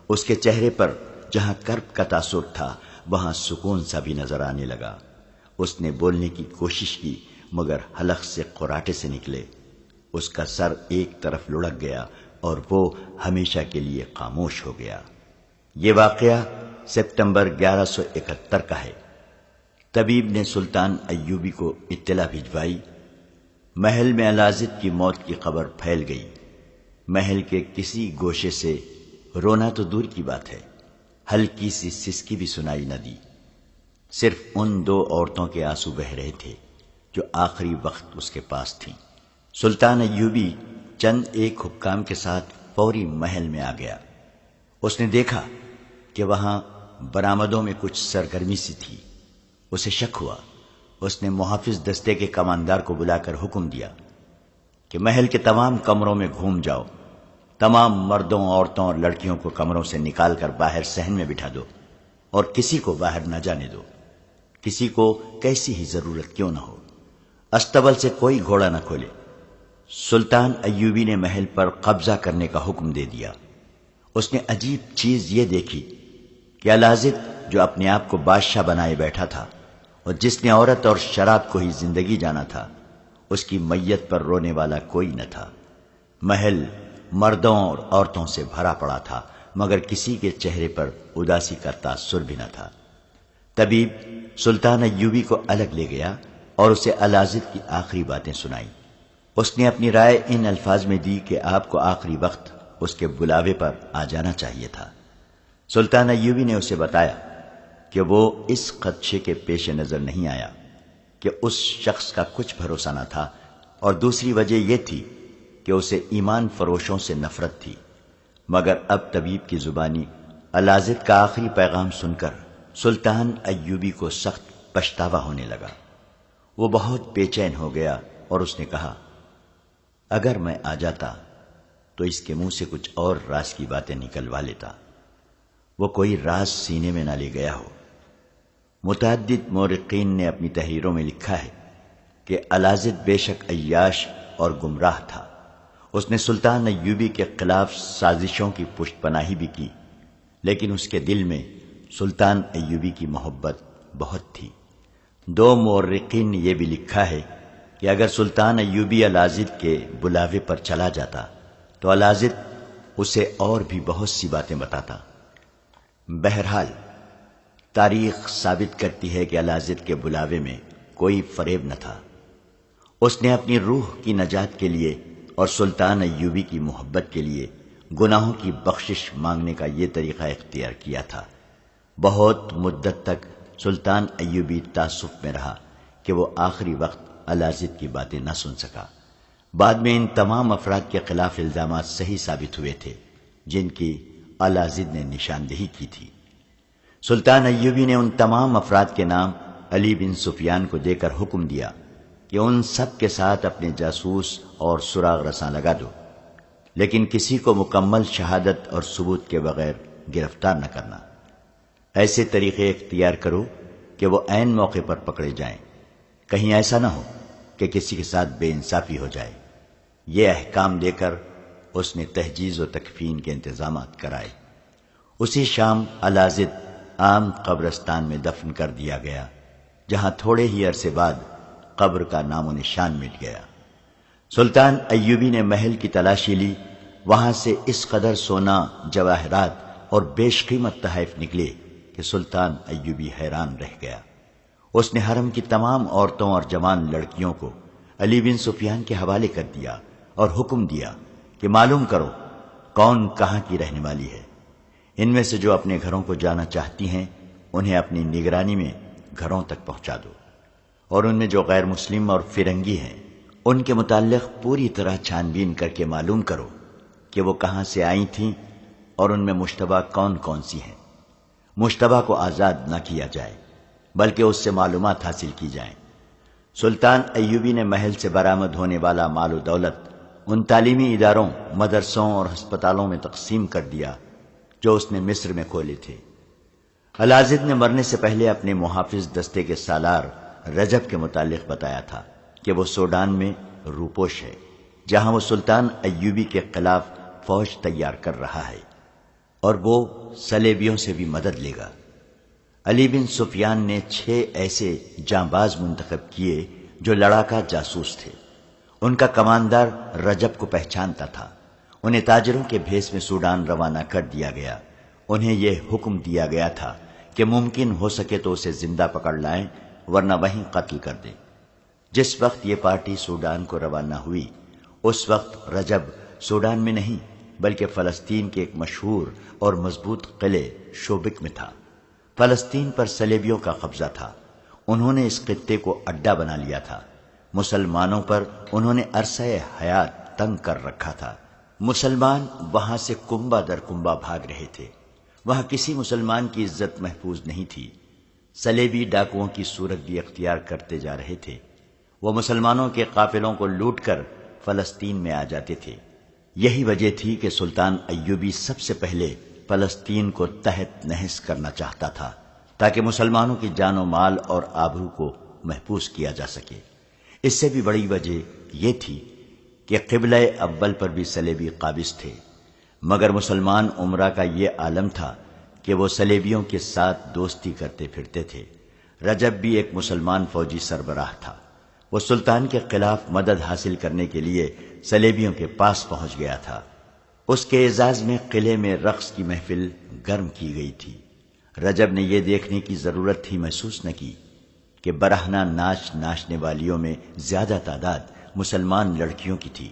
اس کے چہرے پر جہاں کرب کا تاثر تھا وہاں سکون سا بھی نظر آنے لگا۔ اس نے بولنے کی کوشش کی مگر حلق سے قراٹے سے نکلے۔ اس کا سر ایک طرف لڑک گیا اور وہ ہمیشہ کے لیے خاموش ہو گیا۔ یہ واقعہ سپتمبر 1171 کا ہے۔ طبیب نے سلطان ایوبی کو اطلاع بھجوائی۔ محل میں الازد کی موت کی خبر پھیل گئی۔ محل کے کسی گوشے سے رونا تو دور کی بات ہے، ہلکی سی سسکی بھی سنائی نہ دی۔ صرف ان 2 عورتوں کے آنسو بہ رہے تھے جو آخری وقت اس کے پاس تھیں۔ سلطان ایوبی چند ایک حکام کے ساتھ فوری محل میں آ گیا۔ اس نے دیکھا کہ وہاں برآمدوں میں کچھ سرگرمی سی تھی۔ اسے شک ہوا۔ اس نے محافظ دستے کے کماندار کو بلا کر حکم دیا کہ محل کے تمام کمروں میں گھوم جاؤ، تمام مردوں، عورتوں اور لڑکیوں کو کمروں سے نکال کر باہر صحن میں بٹھا دو اور کسی کو باہر نہ جانے دو، کسی کو کیسی ہی ضرورت کیوں نہ ہو۔ استبل سے کوئی گھوڑا نہ کھولے۔ سلطان ایوبی نے محل پر قبضہ کرنے کا حکم دے دیا۔ اس نے عجیب چیز یہ دیکھی کہ الازد جو اپنے آپ کو بادشاہ بنائے بیٹھا تھا اور جس نے عورت اور شراب کو ہی زندگی جانا تھا، اس کی میت پر رونے والا کوئی نہ تھا۔ محل مردوں اور عورتوں سے بھرا پڑا تھا مگر کسی کے چہرے پر اداسی کا تاثر بھی نہ تھا۔ طبیب سلطان ایوبی کو الگ لے گیا اور اسے الازد کی آخری باتیں سنائی۔ اس نے اپنی رائے ان الفاظ میں دی کہ آپ کو آخری وقت اس کے بلاوے پر آ جانا چاہیے تھا۔ سلطان ایوبی نے اسے بتایا کہ وہ اس خدشے کے پیش نظر نہیں آیا کہ اس شخص کا کچھ بھروسہ نہ تھا، اور دوسری وجہ یہ تھی کہ اسے ایمان فروشوں سے نفرت تھی۔ مگر اب طبیب کی زبانی الازد کا آخری پیغام سن کر سلطان ایوبی کو سخت پچھتاوا ہونے لگا۔ وہ بہت بے چین ہو گیا اور اس نے کہا، اگر میں آ جاتا تو اس کے منہ سے کچھ اور راز کی باتیں نکلوا لیتا، وہ کوئی راز سینے میں نہ لے گیا ہو۔ متعدد مورخین نے اپنی تحریروں میں لکھا ہے کہ الازد بے شک عیاش اور گمراہ تھا۔ اس نے سلطان ایوبی کے خلاف سازشوں کی پشت پناہی بھی کی، لیکن اس کے دل میں سلطان ایوبی کی محبت بہت تھی۔ دو مورخین نے یہ بھی لکھا ہے کہ اگر سلطان ایوبی الازد کے بلاوے پر چلا جاتا تو الازد اسے اور بھی بہت سی باتیں بتاتا۔ بہرحال تاریخ ثابت کرتی ہے کہ الازد کے بلاوے میں کوئی فریب نہ تھا۔ اس نے اپنی روح کی نجات کے لیے اور سلطان ایوبی کی محبت کے لیے گناہوں کی بخشش مانگنے کا یہ طریقہ اختیار کیا تھا۔ بہت مدت تک سلطان ایوبی تعسف میں رہا کہ وہ آخری وقت الازد کی باتیں نہ سن سکا۔ بعد میں ان تمام افراد کے خلاف الزامات صحیح ثابت ہوئے تھے جن کی الازد نے نشاندہی کی تھی۔ سلطان ایوبی نے ان تمام افراد کے نام علی بن سفیان کو دے کر حکم دیا کہ ان سب کے ساتھ اپنے جاسوس اور سراغ رساں لگا دو، لیکن کسی کو مکمل شہادت اور ثبوت کے بغیر گرفتار نہ کرنا۔ ایسے طریقے اختیار کرو کہ وہ عین موقع پر پکڑے جائیں، کہیں ایسا نہ ہو کہ کسی کے ساتھ بے انصافی ہو جائے۔ یہ احکام دے کر اس نے تحجیز و تکفین کے انتظامات کرائے۔ اسی شام الازد عام قبرستان میں دفن کر دیا گیا، جہاں تھوڑے ہی عرصے بعد قبر کا نام و نشان مٹ گیا۔ سلطان ایوبی نے محل کی تلاشی لی، وہاں سے اس قدر سونا، جواہرات اور بیش قیمت تحائف نکلے کہ سلطان ایوبی حیران رہ گیا۔ اس نے حرم کی تمام عورتوں اور جوان لڑکیوں کو علی بن سفیان کے حوالے کر دیا اور حکم دیا کہ معلوم کرو کون کہاں کی رہنے والی ہے۔ ان میں سے جو اپنے گھروں کو جانا چاہتی ہیں انہیں اپنی نگرانی میں گھروں تک پہنچا دو، اور ان میں جو غیر مسلم اور فرنگی ہیں ان کے متعلق پوری طرح چھان بین کر کے معلوم کرو کہ وہ کہاں سے آئی تھیں اور ان میں مشتبہ کون کون سی ہیں۔ مشتبہ کو آزاد نہ کیا جائے بلکہ اس سے معلومات حاصل کی جائیں۔ سلطان ایوبی نے محل سے برآمد ہونے والا مال و دولت ان تعلیمی اداروں، مدرسوں اور ہسپتالوں میں تقسیم کر دیا جو اس نے مصر میں کھولے تھے۔ الازد نے مرنے سے پہلے اپنے محافظ دستے کے سالار رجب کے متعلق بتایا تھا کہ وہ سوڈان میں روپوش ہے، جہاں وہ سلطان ایوبی کے خلاف فوج تیار کر رہا ہے اور وہ صلیبیوں سے بھی مدد لے گا۔ علی بن سفیان نے 6 ایسے جانباز منتخب کیے جو لڑاکا جاسوس تھے۔ ان کا کماندار رجب کو پہچانتا تھا۔ انہیں تاجروں کے بھیس میں سوڈان روانہ کر دیا گیا۔ انہیں یہ حکم دیا گیا تھا کہ ممکن ہو سکے تو اسے زندہ پکڑ لائیں ورنہ وہیں قتل کر دیں۔ جس وقت یہ پارٹی سوڈان کو روانہ ہوئی اس وقت رجب سوڈان میں نہیں بلکہ فلسطین کے ایک مشہور اور مضبوط قلعے شوبک میں تھا۔ فلسطین پر صلیبیوں کا قبضہ تھا۔ انہوں نے اس خطے کو اڈا بنا لیا تھا۔ مسلمانوں پر انہوں نے عرصہ حیات تنگ کر رکھا تھا۔ مسلمان وہاں سے کنبہ در کنبہ بھاگ رہے تھے۔ وہاں کسی مسلمان کی عزت محفوظ نہیں تھی۔ صلیبی ڈاکوؤں کی صورت بھی اختیار کرتے جا رہے تھے۔ وہ مسلمانوں کے قافلوں کو لوٹ کر فلسطین میں آ جاتے تھے۔ یہی وجہ تھی کہ سلطان ایوبی سب سے پہلے فلسطین کو تحت نحس کرنا چاہتا تھا تاکہ مسلمانوں کی جان و مال اور آبرو کو محفوظ کیا جا سکے۔ اس سے بھی بڑی وجہ یہ تھی کہ قبلہ اول پر بھی صلیبی قابض تھے، مگر مسلمان امراء کا یہ عالم تھا کہ وہ صلیبیوں کے ساتھ دوستی کرتے پھرتے تھے۔ رجب بھی ایک مسلمان فوجی سربراہ تھا۔ وہ سلطان کے خلاف مدد حاصل کرنے کے لیے صلیبیوں کے پاس پہنچ گیا تھا۔ اس کے اعزاز میں قلعے میں رقص کی محفل گرم کی گئی تھی۔ رجب نے یہ دیکھنے کی ضرورت ہی محسوس نہ کی کہ برہنہ ناچ ناچنے والیوں میں زیادہ تعداد مسلمان لڑکیوں کی تھی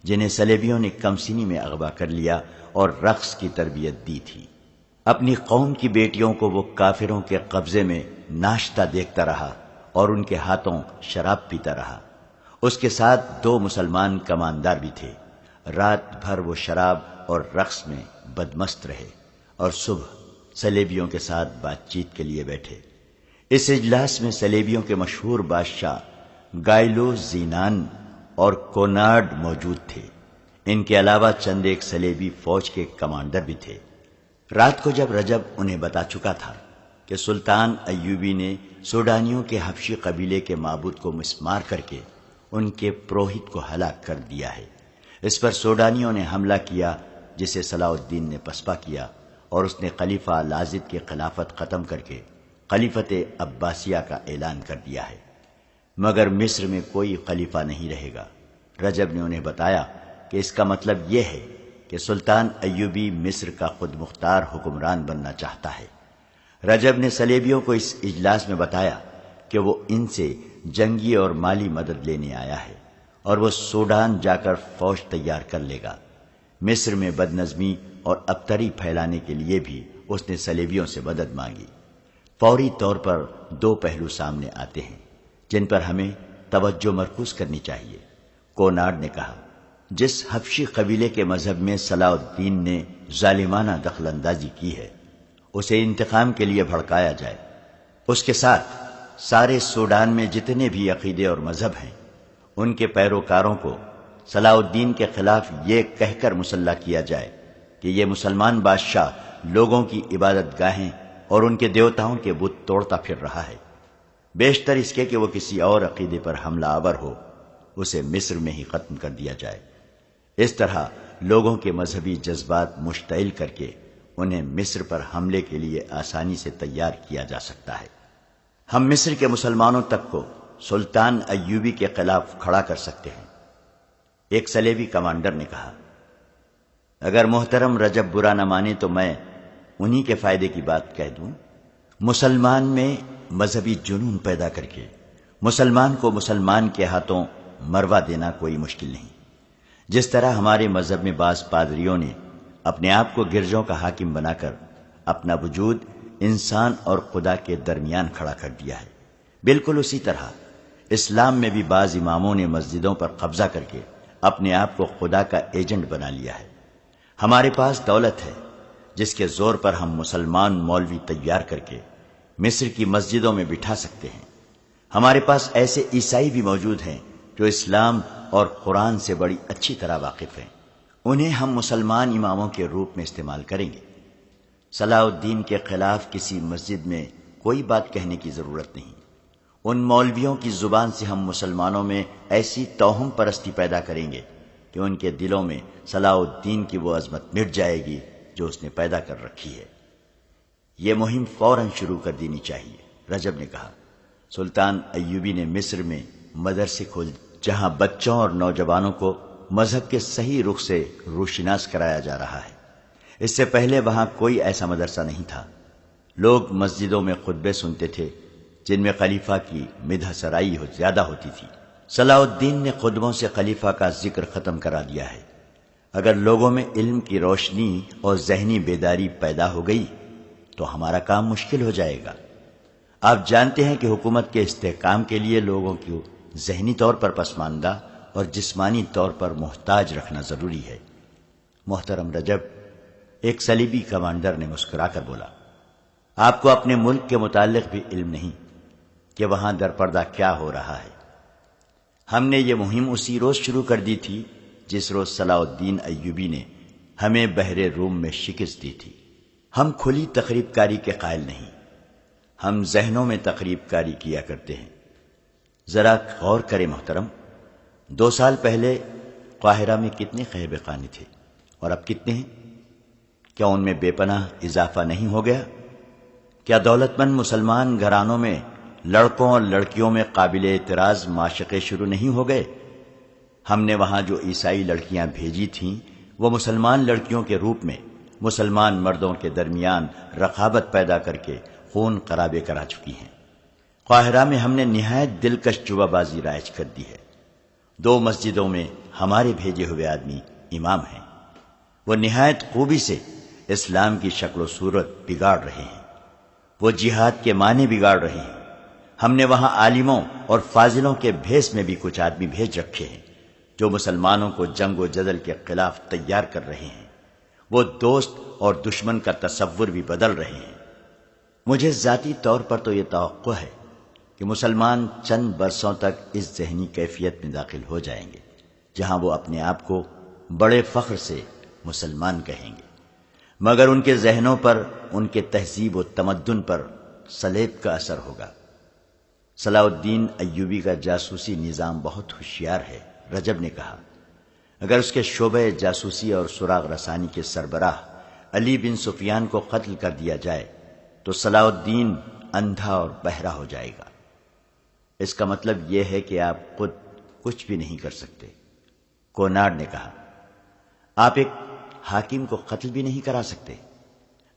جنہیں صلیبیوں نے کمسینی میں اغوا کر لیا اور رقص کی تربیت دی تھی۔ اپنی قوم کی بیٹیوں کو وہ کافروں کے قبضے میں ناشتا دیکھتا رہا اور ان کے ہاتھوں شراب پیتا رہا۔ اس کے ساتھ 2 مسلمان کماندار بھی تھے۔ رات بھر وہ شراب اور رقص میں بدمست رہے اور صبح صلیبیوں کے ساتھ بات چیت کے لیے بیٹھے۔ اس اجلاس میں صلیبیوں کے مشہور بادشاہ گائلو زینان اور کونارڈ موجود تھے۔ ان کے علاوہ چند ایک صلیبی فوج کے کمانڈر بھی تھے۔ رات کو جب رجب انہیں بتا چکا تھا کہ سلطان ایوبی نے سوڈانیوں کے حبشی قبیلے کے معبود کو مسمار کر کے ان کے پروہت کو ہلاک کر دیا ہے، اس پر سوڈانیوں نے حملہ کیا جسے صلاح الدین نے پسپا کیا اور اس نے خلیفہ لازد کی خلافت ختم کر کے خلیفت عباسیہ کا اعلان کر دیا ہے، مگر مصر میں کوئی خلیفہ نہیں رہے گا۔ رجب نے انہیں بتایا کہ اس کا مطلب یہ ہے کہ سلطان ایوبی مصر کا خود مختار حکمران بننا چاہتا ہے۔ رجب نے صلیبیوں کو اس اجلاس میں بتایا کہ وہ ان سے جنگی اور مالی مدد لینے آیا ہے اور وہ سوڈان جا کر فوج تیار کر لے گا۔ مصر میں بدنظمی اور ابتری پھیلانے کے لیے بھی اس نے صلیبیوں سے مدد مانگی۔ فوری طور پر دو پہلو سامنے آتے ہیں جن پر ہمیں توجہ مرکوز کرنی چاہیے۔ کونارڈ نے کہا، جس حبشی قبیلے کے مذہب میں صلاح الدین نے ظالمانہ دخل اندازی کی ہے اسے انتقام کے لیے بھڑکایا جائے۔ اس کے ساتھ سارے سوڈان میں جتنے بھی عقیدے اور مذہب ہیں ان کے پیروکاروں کو صلاح الدین کے خلاف یہ کہہ کر مسلح کیا جائے کہ یہ مسلمان بادشاہ لوگوں کی عبادت گاہیں اور ان کے دیوتاؤں کے بت توڑتا پھر رہا ہے۔ بیشتر اس کے کہ وہ کسی اور عقیدے پر حملہ آور ہو اسے مصر میں ہی ختم کر دیا جائے۔ اس طرح لوگوں کے مذہبی جذبات مشتعل کر کے انہیں مصر پر حملے کے لیے آسانی سے تیار کیا جا سکتا ہے۔ ہم مصر کے مسلمانوں تک کو سلطان ایوبی کے خلاف کھڑا کر سکتے ہیں۔ ایک صلیبی کمانڈر نے کہا، اگر محترم رجب برا نہ مانے تو میں انہی کے فائدے کی بات کہہ دوں۔ مسلمان میں مذہبی جنون پیدا کر کے مسلمان کو مسلمان کے ہاتھوں مروا دینا کوئی مشکل نہیں۔ جس طرح ہمارے مذہب میں بعض پادریوں نے اپنے آپ کو گرجوں کا حاکم بنا کر اپنا وجود انسان اور خدا کے درمیان کھڑا کر دیا ہے، بالکل اسی طرح اسلام میں بھی بعض اماموں نے مسجدوں پر قبضہ کر کے اپنے آپ کو خدا کا ایجنٹ بنا لیا ہے۔ ہمارے پاس دولت ہے جس کے زور پر ہم مسلمان مولوی تیار کر کے مصر کی مسجدوں میں بٹھا سکتے ہیں۔ ہمارے پاس ایسے عیسائی بھی موجود ہیں جو اسلام اور قرآن سے بڑی اچھی طرح واقف ہیں، انہیں ہم مسلمان اماموں کے روپ میں استعمال کریں گے۔ صلاح الدین کے خلاف کسی مسجد میں کوئی بات کہنے کی ضرورت نہیں۔ ان مولویوں کی زبان سے ہم مسلمانوں میں ایسی توہم پرستی پیدا کریں گے کہ ان کے دلوں میں صلاح الدین کی وہ عظمت مٹ جائے گی جو اس نے پیدا کر رکھی ہے۔ یہ مہم فوراً شروع کر دینی چاہیے۔ رجب نے کہا، سلطان ایوبی نے مصر میں مدرسے کھول جہاں بچوں اور نوجوانوں کو مذہب کے صحیح رخ سے روشناس کرایا جا رہا ہے۔ اس سے پہلے وہاں کوئی ایسا مدرسہ نہیں تھا۔ لوگ مسجدوں میں خطبے سنتے تھے جن میں خلیفہ کی مدح سرائی زیادہ ہوتی تھی۔ صلاح الدین نے خطبوں سے خلیفہ کا ذکر ختم کرا دیا ہے۔ اگر لوگوں میں علم کی روشنی اور ذہنی بیداری پیدا ہو گئی تو ہمارا کام مشکل ہو جائے گا۔ آپ جانتے ہیں کہ حکومت کے استحکام کے لیے لوگوں کو ذہنی طور پر پسماندہ اور جسمانی طور پر محتاج رکھنا ضروری ہے۔ محترم رجب، ایک صلیبی کمانڈر نے مسکرا کر بولا، آپ کو اپنے ملک کے متعلق بھی علم نہیں کہ وہاں در پردہ کیا ہو رہا ہے۔ ہم نے یہ مہم اسی روز شروع کر دی تھی جس روز صلاح الدین ایوبی نے ہمیں بحر روم میں شکست دی تھی۔ ہم کھلی تقریب کاری کے قائل نہیں، ہم ذہنوں میں تقریب کاری کیا کرتے ہیں۔ ذرا غور کریں محترم، 2 سال پہلے قاہرہ میں کتنے خیبے خانے تھے اور اب کتنے ہیں؟ کیا ان میں بے پناہ اضافہ نہیں ہو گیا؟ کیا دولت مند مسلمان گھرانوں میں لڑکوں اور لڑکیوں میں قابل اعتراض معشقے شروع نہیں ہو گئے؟ ہم نے وہاں جو عیسائی لڑکیاں بھیجی تھیں وہ مسلمان لڑکیوں کے روپ میں مسلمان مردوں کے درمیان رقابت پیدا کر کے خون خرابے کرا چکی ہیں۔ قاہرہ میں ہم نے نہایت دلکش جوا بازی رائج کر دی ہے۔ 2 مسجدوں میں ہمارے بھیجے ہوئے آدمی امام ہیں، وہ نہایت خوبی سے اسلام کی شکل و صورت بگاڑ رہے ہیں، وہ جہاد کے معنی بگاڑ رہے ہیں۔ ہم نے وہاں عالموں اور فاضلوں کے بھیس میں بھی کچھ آدمی بھیج رکھے ہیں جو مسلمانوں کو جنگ و جدل کے خلاف تیار کر رہے ہیں۔ وہ دوست اور دشمن کا تصور بھی بدل رہے ہیں۔ مجھے ذاتی طور پر تو یہ توقع ہے کہ مسلمان چند برسوں تک اس ذہنی کیفیت میں داخل ہو جائیں گے جہاں وہ اپنے آپ کو بڑے فخر سے مسلمان کہیں گے، مگر ان کے ذہنوں پر، ان کے تہذیب و تمدن پر صلیب کا اثر ہوگا۔ صلاح الدین ایوبی کا جاسوسی نظام بہت ہوشیار ہے، رجب نے کہا، اگر اس کے شعبہ جاسوسی اور سراغ رسانی کے سربراہ علی بن سفیان کو قتل کر دیا جائے تو صلاح الدین اندھا اور بہرا ہو جائے گا۔ اس کا مطلب یہ ہے کہ آپ خود کچھ بھی نہیں کر سکتے۔ کوناڈ نے کہا، آپ ایک حاکم کو قتل بھی نہیں کرا سکتے؟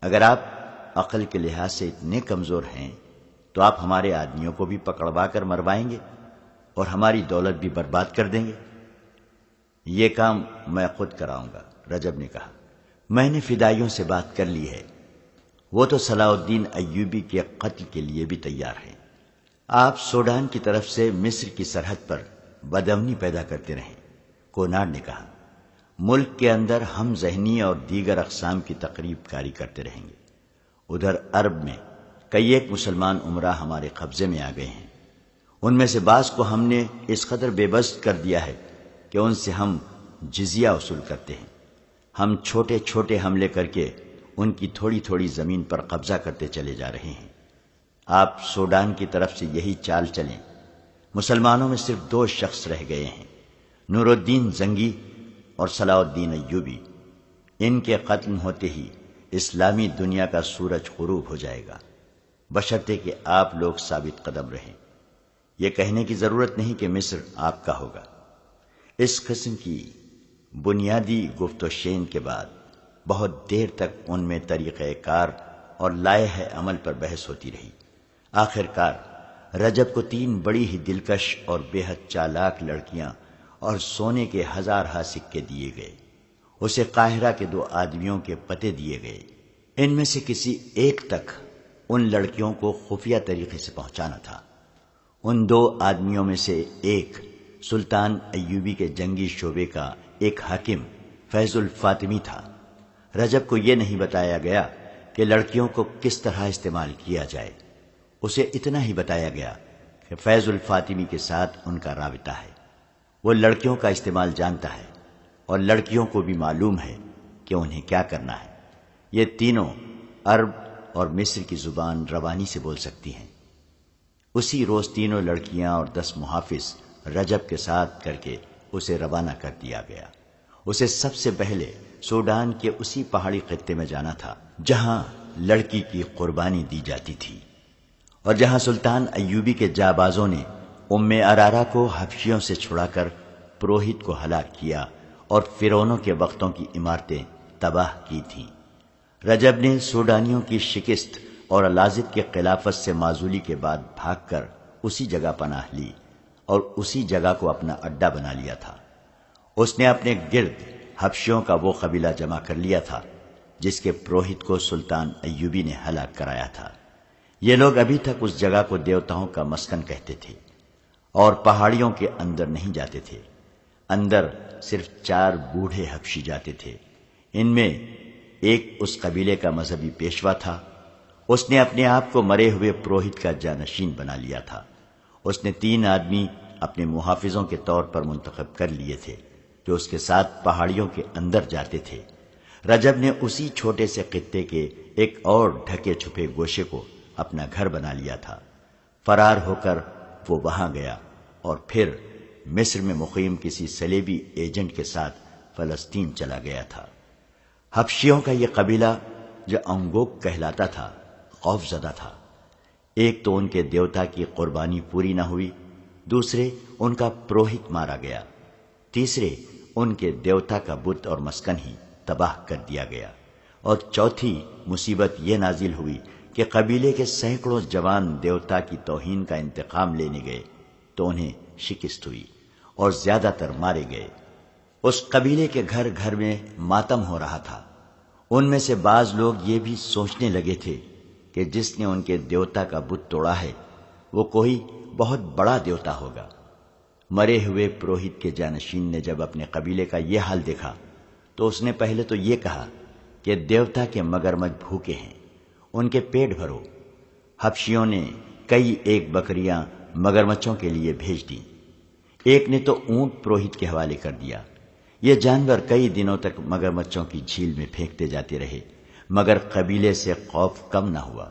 اگر آپ عقل کے لحاظ سے اتنے کمزور ہیں تو آپ ہمارے آدمیوں کو بھی پکڑوا کر مروائیں گے اور ہماری دولت بھی برباد کر دیں گے۔ یہ کام میں خود کراؤں گا، رجب نے کہا۔ میں نے فدائیوں سے بات کر لی ہے، وہ تو صلاح الدین ایوبی کے قتل کے لیے بھی تیار ہیں۔ آپ سوڈان کی طرف سے مصر کی سرحد پر بدامنی پیدا کرتے رہیں، کوناڈ نے کہا۔ ملک کے اندر ہم ذہنی اور دیگر اقسام کی تقریب کاری کرتے رہیں گے۔ ادھر عرب میں کئی ایک مسلمان عمرہ ہمارے قبضے میں آ گئے ہیں، ان میں سے بعض کو ہم نے اس قدر بے بس کر دیا ہے کہ ان سے ہم جزیہ وصول کرتے ہیں۔ ہم چھوٹے چھوٹے حملے کر کے ان کی تھوڑی تھوڑی زمین پر قبضہ کرتے چلے جا رہے ہیں۔ آپ سوڈان کی طرف سے یہی چال چلیں۔ مسلمانوں میں صرف 2 شخص رہ گئے ہیں، نور الدین زنگی اور صلاح الدین ایوبی۔ ان کے قتل ہوتے ہی اسلامی دنیا کا سورج غروب ہو جائے گا، بشرطے کہ آپ لوگ ثابت قدم رہیں۔ یہ کہنے کی ضرورت نہیں کہ مصر آپ کا ہوگا۔ اس قسم کی بنیادی گفت و شین کے بعد بہت دیر تک ان میں طریقہ کار اور لائحہ عمل پر بحث ہوتی رہی۔ آخر کار رجب کو 3 بڑی ہی دلکش اور بے حد چالاک لڑکیاں اور سونے کے 1000 سکے دیے گئے۔ اسے قاہرہ کے 2 آدمیوں کے پتے دیے گئے۔ ان میں سے کسی ایک تک ان لڑکیوں کو خفیہ طریقے سے پہنچانا تھا۔ ان 2 آدمیوں میں سے ایک سلطان ایوبی کے جنگی شعبے کا ایک حاکم فیض الفاطمی تھا۔ رجب کو یہ نہیں بتایا گیا کہ لڑکیوں کو کس طرح استعمال کیا جائے، اسے اتنا ہی بتایا گیا کہ فیض الفاطمی کے ساتھ ان کا رابطہ ہے، وہ لڑکیوں کا استعمال جانتا ہے اور لڑکیوں کو بھی معلوم ہے کہ انہیں کیا کرنا ہے۔ یہ تینوں عرب اور مصر کی زبان روانی سے بول سکتی ہیں۔ اسی روز تینوں لڑکیاں اور 10 محافظ رجب کے ساتھ کر کے اسے روانہ کر دیا گیا۔ اسے سب سے پہلے سوڈان کے اسی پہاڑی خطے میں جانا تھا جہاں لڑکی کی قربانی دی جاتی تھی اور جہاں سلطان ایوبی کے جابازوں نے ارارا کو حبشیوں سے چھڑا کر پروہت کو ہلاک کیا اور فرعونوں کے وقتوں کی عمارتیں تباہ کی تھیں۔ رجب نے سوڈانیوں کی شکست اور الازد کے خلافت سے معزولی کے بعد بھاگ کر اسی جگہ پناہ لی اور اسی جگہ کو اپنا اڈا بنا لیا تھا۔ اس نے اپنے گرد حبشیوں کا وہ قبیلہ جمع کر لیا تھا جس کے پروہت کو سلطان ایوبی نے ہلاک کرایا تھا۔ یہ لوگ ابھی تک اس جگہ کو دیوتاؤں کا مسکن کہتے تھے اور پہاڑیوں کے اندر نہیں جاتے تھے۔ اندر صرف 4 بوڑھے حبشی جاتے تھے۔ ان میں ایک اس قبیلے کا مذہبی پیشوا تھا۔ اس نے اپنے آپ کو مرے ہوئے پروہت کا جانشین بنا لیا تھا۔ اس نے 3 آدمی اپنے محافظوں کے طور پر منتخب کر لیے تھے جو اس کے ساتھ پہاڑیوں کے اندر جاتے تھے۔ رجب نے اسی چھوٹے سے خطے کے ایک اور ڈھکے چھپے گوشے کو اپنا گھر بنا لیا تھا۔ فرار ہو کر وہ وہاں گیا اور پھر مصر میں مقیم کسی صلیبی ایجنٹ کے ساتھ فلسطین چلا گیا تھا۔ حبشیوں کا یہ قبیلہ جو انگوک کہلاتا تھا خوف زدہ تھا۔ ایک تو ان کے دیوتا کی قربانی پوری نہ ہوئی، دوسرے ان کا پروہت مارا گیا، تیسرے ان کے دیوتا کا بت اور مسکن ہی تباہ کر دیا گیا، اور چوتھی مصیبت یہ نازل ہوئی کہ قبیلے کے سینکڑوں جوان دیوتا کی توہین کا انتقام لینے گئے تو انہیں شکست ہوئی اور زیادہ تر مارے گئے۔ اس قبیلے کے گھر گھر میں ماتم ہو رہا تھا۔ ان میں سے بعض لوگ یہ بھی سوچنے لگے تھے کہ جس نے ان کے دیوتا کا بت توڑا ہے وہ کوئی بہت بڑا دیوتا ہوگا۔ مرے ہوئے پروہت کے جانشین نے جب اپنے قبیلے کا یہ حال دیکھا تو اس نے پہلے تو یہ کہا کہ دیوتا کے مگرمچھ بھوکے ہیں، ان کے پیٹ بھرو۔ حبشیوں نے کئی ایک بکریاں مگرمچھوں کے لیے بھیج دیں۔ ایک نے تو اونٹ پروہت کے حوالے کر دیا۔ یہ جانور کئی دنوں تک مگرمچھوں کی جھیل میں پھینکتے جاتے رہے مگر قبیلے سے خوف کم نہ ہوا۔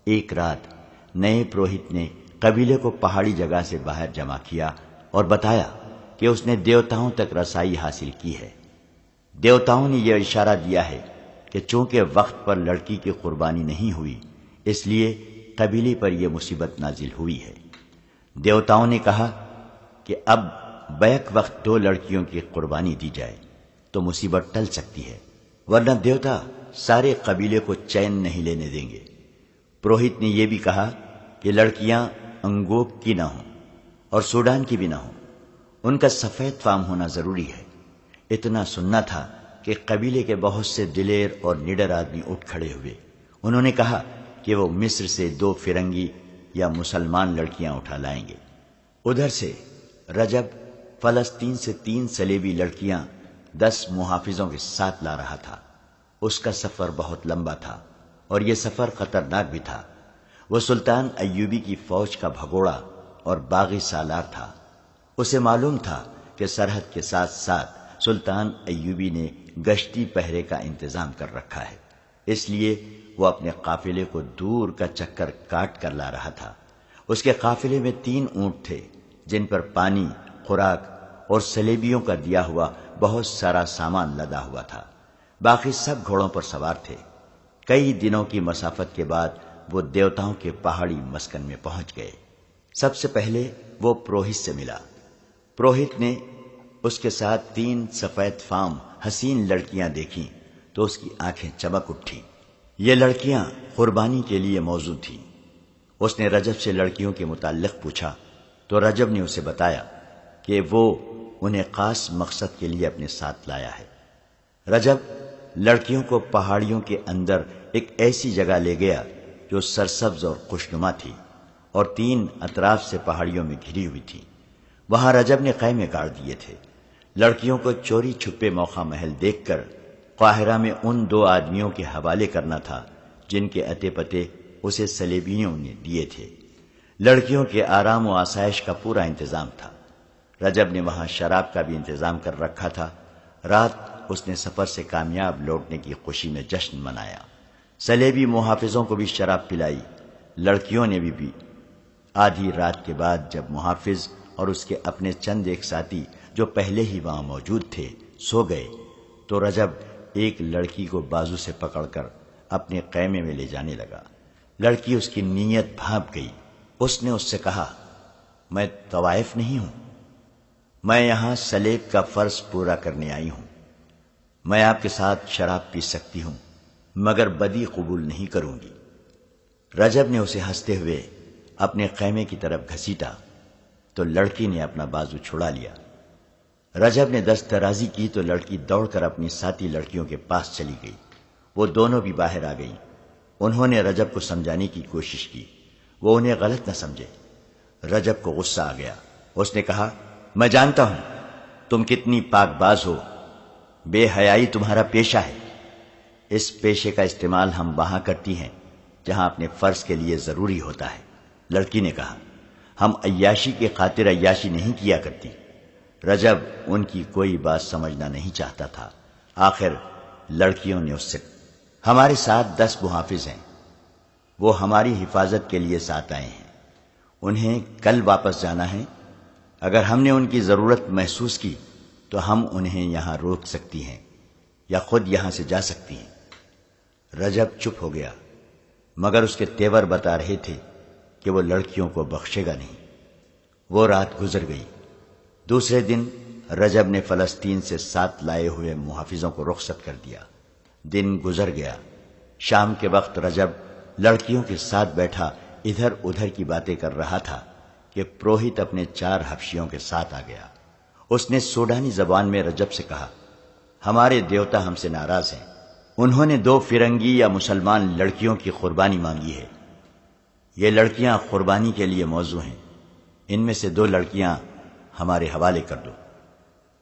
ایک رات نئے پروہت نے قبیلے کو پہاڑی جگہ سے باہر جمع کیا اور بتایا کہ اس نے دیوتاؤں تک رسائی حاصل کی ہے۔ دیوتاؤں نے یہ اشارہ دیا ہے کہ چونکہ وقت پر لڑکی کی قربانی نہیں ہوئی، اس لیے قبیلے پر یہ مصیبت نازل ہوئی ہے۔ دیوتاؤں نے کہا کہ اب بیک وقت 2 لڑکیوں کی قربانی دی جائے تو مصیبت ٹل سکتی ہے، ورنہ دیوتا سارے قبیلے کو چین نہیں لینے دیں گے۔ پروہت نے یہ بھی کہا کہ لڑکیاں انگوک کی نہ ہوں اور سوڈان کی بھی نہ ہوں، ان کا سفید فام ہونا ضروری ہے۔ اتنا سننا تھا کہ قبیلے کے بہت سے دلیر اور نڈر آدمی اٹھ کھڑے ہوئے۔ انہوں نے کہا کہ وہ مصر سے 2 فرنگی یا مسلمان لڑکیاں اٹھا لائیں گے۔ ادھر سے رجب فلسطین سے 3 سلیبی لڑکیاں 10 محافظوں کے ساتھ لا رہا تھا۔ اس کا سفر بہت لمبا تھا اور یہ سفر خطرناک بھی تھا۔ وہ سلطان ایوبی کی فوج کا بھگوڑا اور باغی سالار تھا۔ اسے معلوم تھا کہ سرحد کے ساتھ ساتھ سلطان ایوبی نے گشتی پہرے کا انتظام کر رکھا ہے، اس لیے وہ اپنے قافلے کو دور کا چکر کاٹ کر لا رہا تھا۔ اس کے قافلے میں 3 اونٹ تھے جن پر پانی، خوراک اور سلیبیوں کا دیا ہوا بہت سارا سامان لدا ہوا تھا۔ باقی سب گھوڑوں پر سوار تھے۔ کئی دنوں کی مسافت کے بعد وہ دیوتاؤں کے پہاڑی مسکن میں پہنچ گئے۔ سب سے پہلے وہ پروہت سے ملا۔ پروہت نے اس کے ساتھ 3 سفید فام حسین لڑکیاں دیکھیں تو اس کی آنکھیں چمک اٹھی۔ یہ لڑکیاں قربانی کے لیے موزوں تھیں۔ اس نے رجب سے لڑکیوں کے متعلق پوچھا تو رجب نے اسے بتایا کہ وہ انہیں خاص مقصد کے لیے اپنے ساتھ لایا ہے۔ رجب لڑکیوں کو پہاڑیوں کے اندر ایک ایسی جگہ لے گیا جو سرسبز اور خوشنما تھی اور 3 اطراف سے پہاڑیوں میں گھری ہوئی تھی۔ وہاں رجب نے خیمے گاڑ دیے تھے۔ لڑکیوں کو چوری چھپے موقع محل دیکھ کر قاہرہ میں ان 2 آدمیوں کے حوالے کرنا تھا جن کے اتے پتے اسے سلیبیوں نے دیے تھے۔ لڑکیوں کے آرام و آسائش کا پورا انتظام تھا۔ رجب نے وہاں شراب کا بھی انتظام کر رکھا تھا۔ رات اس نے سفر سے کامیاب لوٹنے کی خوشی میں جشن منایا۔ سلیبی محافظوں کو بھی شراب پلائی، لڑکیوں نے بھی پی۔ آدھی رات کے بعد جب محافظ اور اس کے اپنے چند ایک ساتھی جو پہلے ہی وہاں موجود تھے سو گئے تو رجب ایک لڑکی کو بازو سے پکڑ کر اپنے خیمے میں لے جانے لگا۔ لڑکی اس کی نیت بھانپ گئی۔ اس نے اس سے کہا، میں طوائف نہیں ہوں، میں یہاں سلیب کا فرض پورا کرنے آئی ہوں۔ میں آپ کے ساتھ شراب پی سکتی ہوں مگر بدی قبول نہیں کروں گی۔ رجب نے اسے ہنستے ہوئے اپنے خیمے کی طرف گھسیٹا تو لڑکی نے اپنا بازو چھڑا لیا۔ رجب نے دست درازی کی تو لڑکی دوڑ کر اپنی ساتھی لڑکیوں کے پاس چلی گئی۔ وہ دونوں بھی باہر آ گئیں۔ انہوں نے رجب کو سمجھانے کی کوشش کی، وہ انہیں غلط نہ سمجھے۔ رجب کو غصہ آ گیا۔ اس نے کہا، میں جانتا ہوں تم کتنی پاک باز ہو، بے حیائی تمہارا پیشہ ہے۔ اس پیشے کا استعمال ہم وہاں کرتی ہیں جہاں اپنے فرض کے لیے ضروری ہوتا ہے۔ لڑکی نے کہا، ہم عیاشی کی خاطر عیاشی نہیں کیا کرتی۔ رجب ان کی کوئی بات سمجھنا نہیں چاہتا تھا۔ آخر لڑکیوں نے اس سے، ہمارے ساتھ 10 محافظ ہیں، وہ ہماری حفاظت کے لیے ساتھ آئے ہیں، انہیں کل واپس جانا ہے۔ اگر ہم نے ان کی ضرورت محسوس کی تو ہم انہیں یہاں روک سکتی ہیں یا خود یہاں سے جا سکتی ہیں۔ رجب چپ ہو گیا مگر اس کے تیور بتا رہے تھے کہ وہ لڑکیوں کو بخشے گا نہیں۔ وہ رات گزر گئی۔ دوسرے دن رجب نے فلسطین سے 7 لائے ہوئے محافظوں کو رخصت کر دیا۔ دن گزر گیا۔ شام کے وقت رجب لڑکیوں کے ساتھ بیٹھا ادھر ادھر کی باتیں کر رہا تھا کہ پروہت اپنے 4 حبشیوں کے ساتھ آ گیا۔ اس نے سوڈانی زبان میں رجب سے کہا، ہمارے دیوتا ہم سے ناراض ہیں، انہوں نے 2 فرنگی یا مسلمان لڑکیوں کی قربانی مانگی ہے۔ یہ لڑکیاں قربانی کے لیے موزوں ہیں، ان میں سے 2 لڑکیاں ہمارے حوالے کر دو۔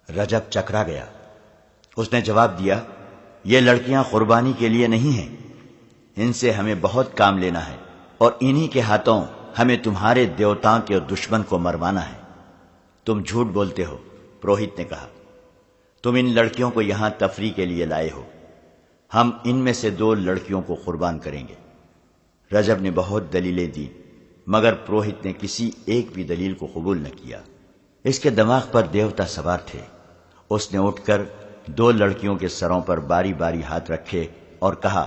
رجب چکرا گیا۔ اس نے جواب دیا، یہ لڑکیاں قربانی کے لیے نہیں ہیں، ان سے ہمیں بہت کام لینا ہے اور انہی کے ہاتھوں ہمیں تمہارے دیوتاؤں کے دشمن کو مروانا ہے۔ تم جھوٹ بولتے ہو، پروہت نے کہا، تم ان لڑکیوں کو یہاں تفریح کے لیے لائے ہو، ہم ان میں سے 2 لڑکیوں کو قربان کریں گے۔ رجب نے بہت دلیلیں دی مگر پروہت نے کسی ایک بھی دلیل کو قبول نہ کیا۔ اس کے دماغ پر دیوتا سوار تھے۔ اس نے اٹھ کر 2 لڑکیوں کے سروں پر باری باری ہاتھ رکھے اور کہا،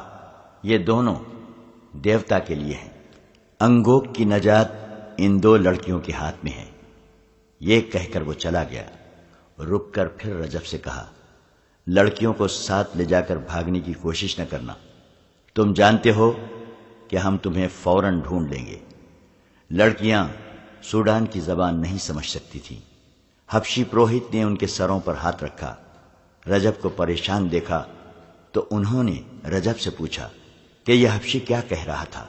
یہ دونوں دیوتا کے لیے ہیں، انگوک کی نجات ان 2 لڑکیوں کے ہاتھ میں ہے۔ یہ کہہ کر وہ چلا گیا۔ رک کر پھر رجب سے کہا، لڑکیوں کو ساتھ لے جا کر بھاگنے کی کوشش نہ کرنا، تم جانتے ہو کہ ہم تمہیں فوراً ڈھونڈ لیں گے۔ لڑکیاں سوڈان کی زبان نہیں سمجھ سکتی تھیں۔ حبشی پروہت نے ان کے سروں پر ہاتھ رکھا۔ رجب کو پریشان دیکھا تو انہوں نے رجب سے پوچھا کہ یہ حبشی کیا کہہ رہا تھا۔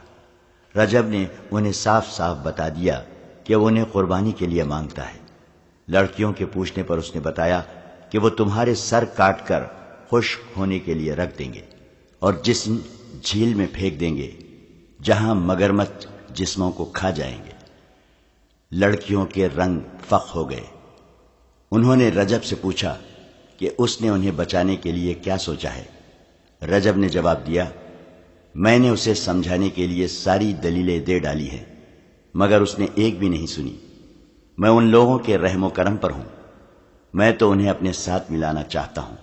رجب نے انہیں صاف صاف بتا دیا کہ وہ انہیں قربانی کے لیے مانگتا ہے۔ لڑکیوں کے پوچھنے پر اس نے بتایا کہ وہ تمہارے سر کاٹ کر خشک ہونے کے لیے رکھ دیں گے اور جسم جھیل میں پھینک دیں گے جہاں مگرمچھ جسموں کو کھا جائیں گے۔ لڑکیوں کے رنگ فخ ہو گئے۔ انہوں نے رجب سے پوچھا کہ اس نے انہیں بچانے کے لیے کیا سوچا ہے۔ رجب نے جواب دیا، میں نے اسے سمجھانے کے لیے ساری دلیلیں دے ڈالی ہیں مگر اس نے ایک بھی نہیں سنی۔ میں ان لوگوں کے رحم و کرم پر ہوں، میں تو انہیں اپنے ساتھ ملانا چاہتا ہوں۔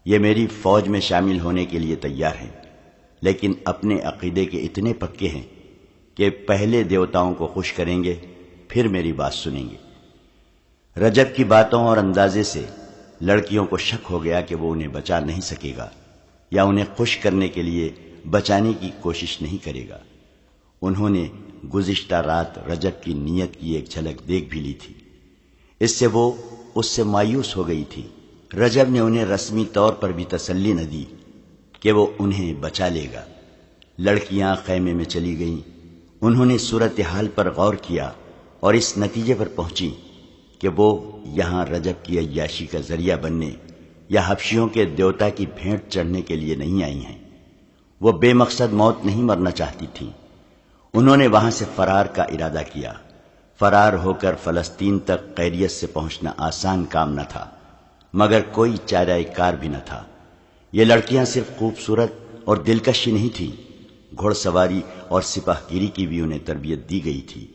یہ میری فوج میں شامل ہونے کے لیے تیار ہیں لیکن اپنے عقیدے کے اتنے پکے ہیں کہ پہلے دیوتاؤں کو خوش کریں گے پھر میری بات سنیں گے۔ رجب کی باتوں اور اندازے سے لڑکیوں کو شک ہو گیا کہ وہ انہیں بچا نہیں سکے گا یا انہیں خوش کرنے کے لیے بچانے کی کوشش نہیں کرے گا۔ انہوں نے گزشتہ رات رجب کی نیت کی ایک جھلک دیکھ بھی لی تھی، اس سے وہ اس سے مایوس ہو گئی تھی۔ رجب نے انہیں رسمی طور پر بھی تسلی نہ دی کہ وہ انہیں بچا لے گا۔ لڑکیاں خیمے میں چلی گئیں۔ انہوں نے صورتحال پر غور کیا اور اس نتیجے پر پہنچی کہ وہ یہاں رجب کی عیاشی کا ذریعہ بننے یا حبشیوں کے دیوتا کی بھینٹ چڑھنے کے لیے نہیں آئی ہیں۔ وہ بے مقصد موت نہیں مرنا چاہتی تھیں۔ انہوں نے وہاں سے فرار کا ارادہ کیا۔ فرار ہو کر فلسطین تک خیریت سے پہنچنا آسان کام نہ تھا مگر کوئی چارہ کار بھی نہ تھا۔ یہ لڑکیاں صرف خوبصورت اور دلکش ہی نہیں تھیں، گھوڑ سواری اور سپاہ گیری کی بھی انہیں تربیت دی گئی تھی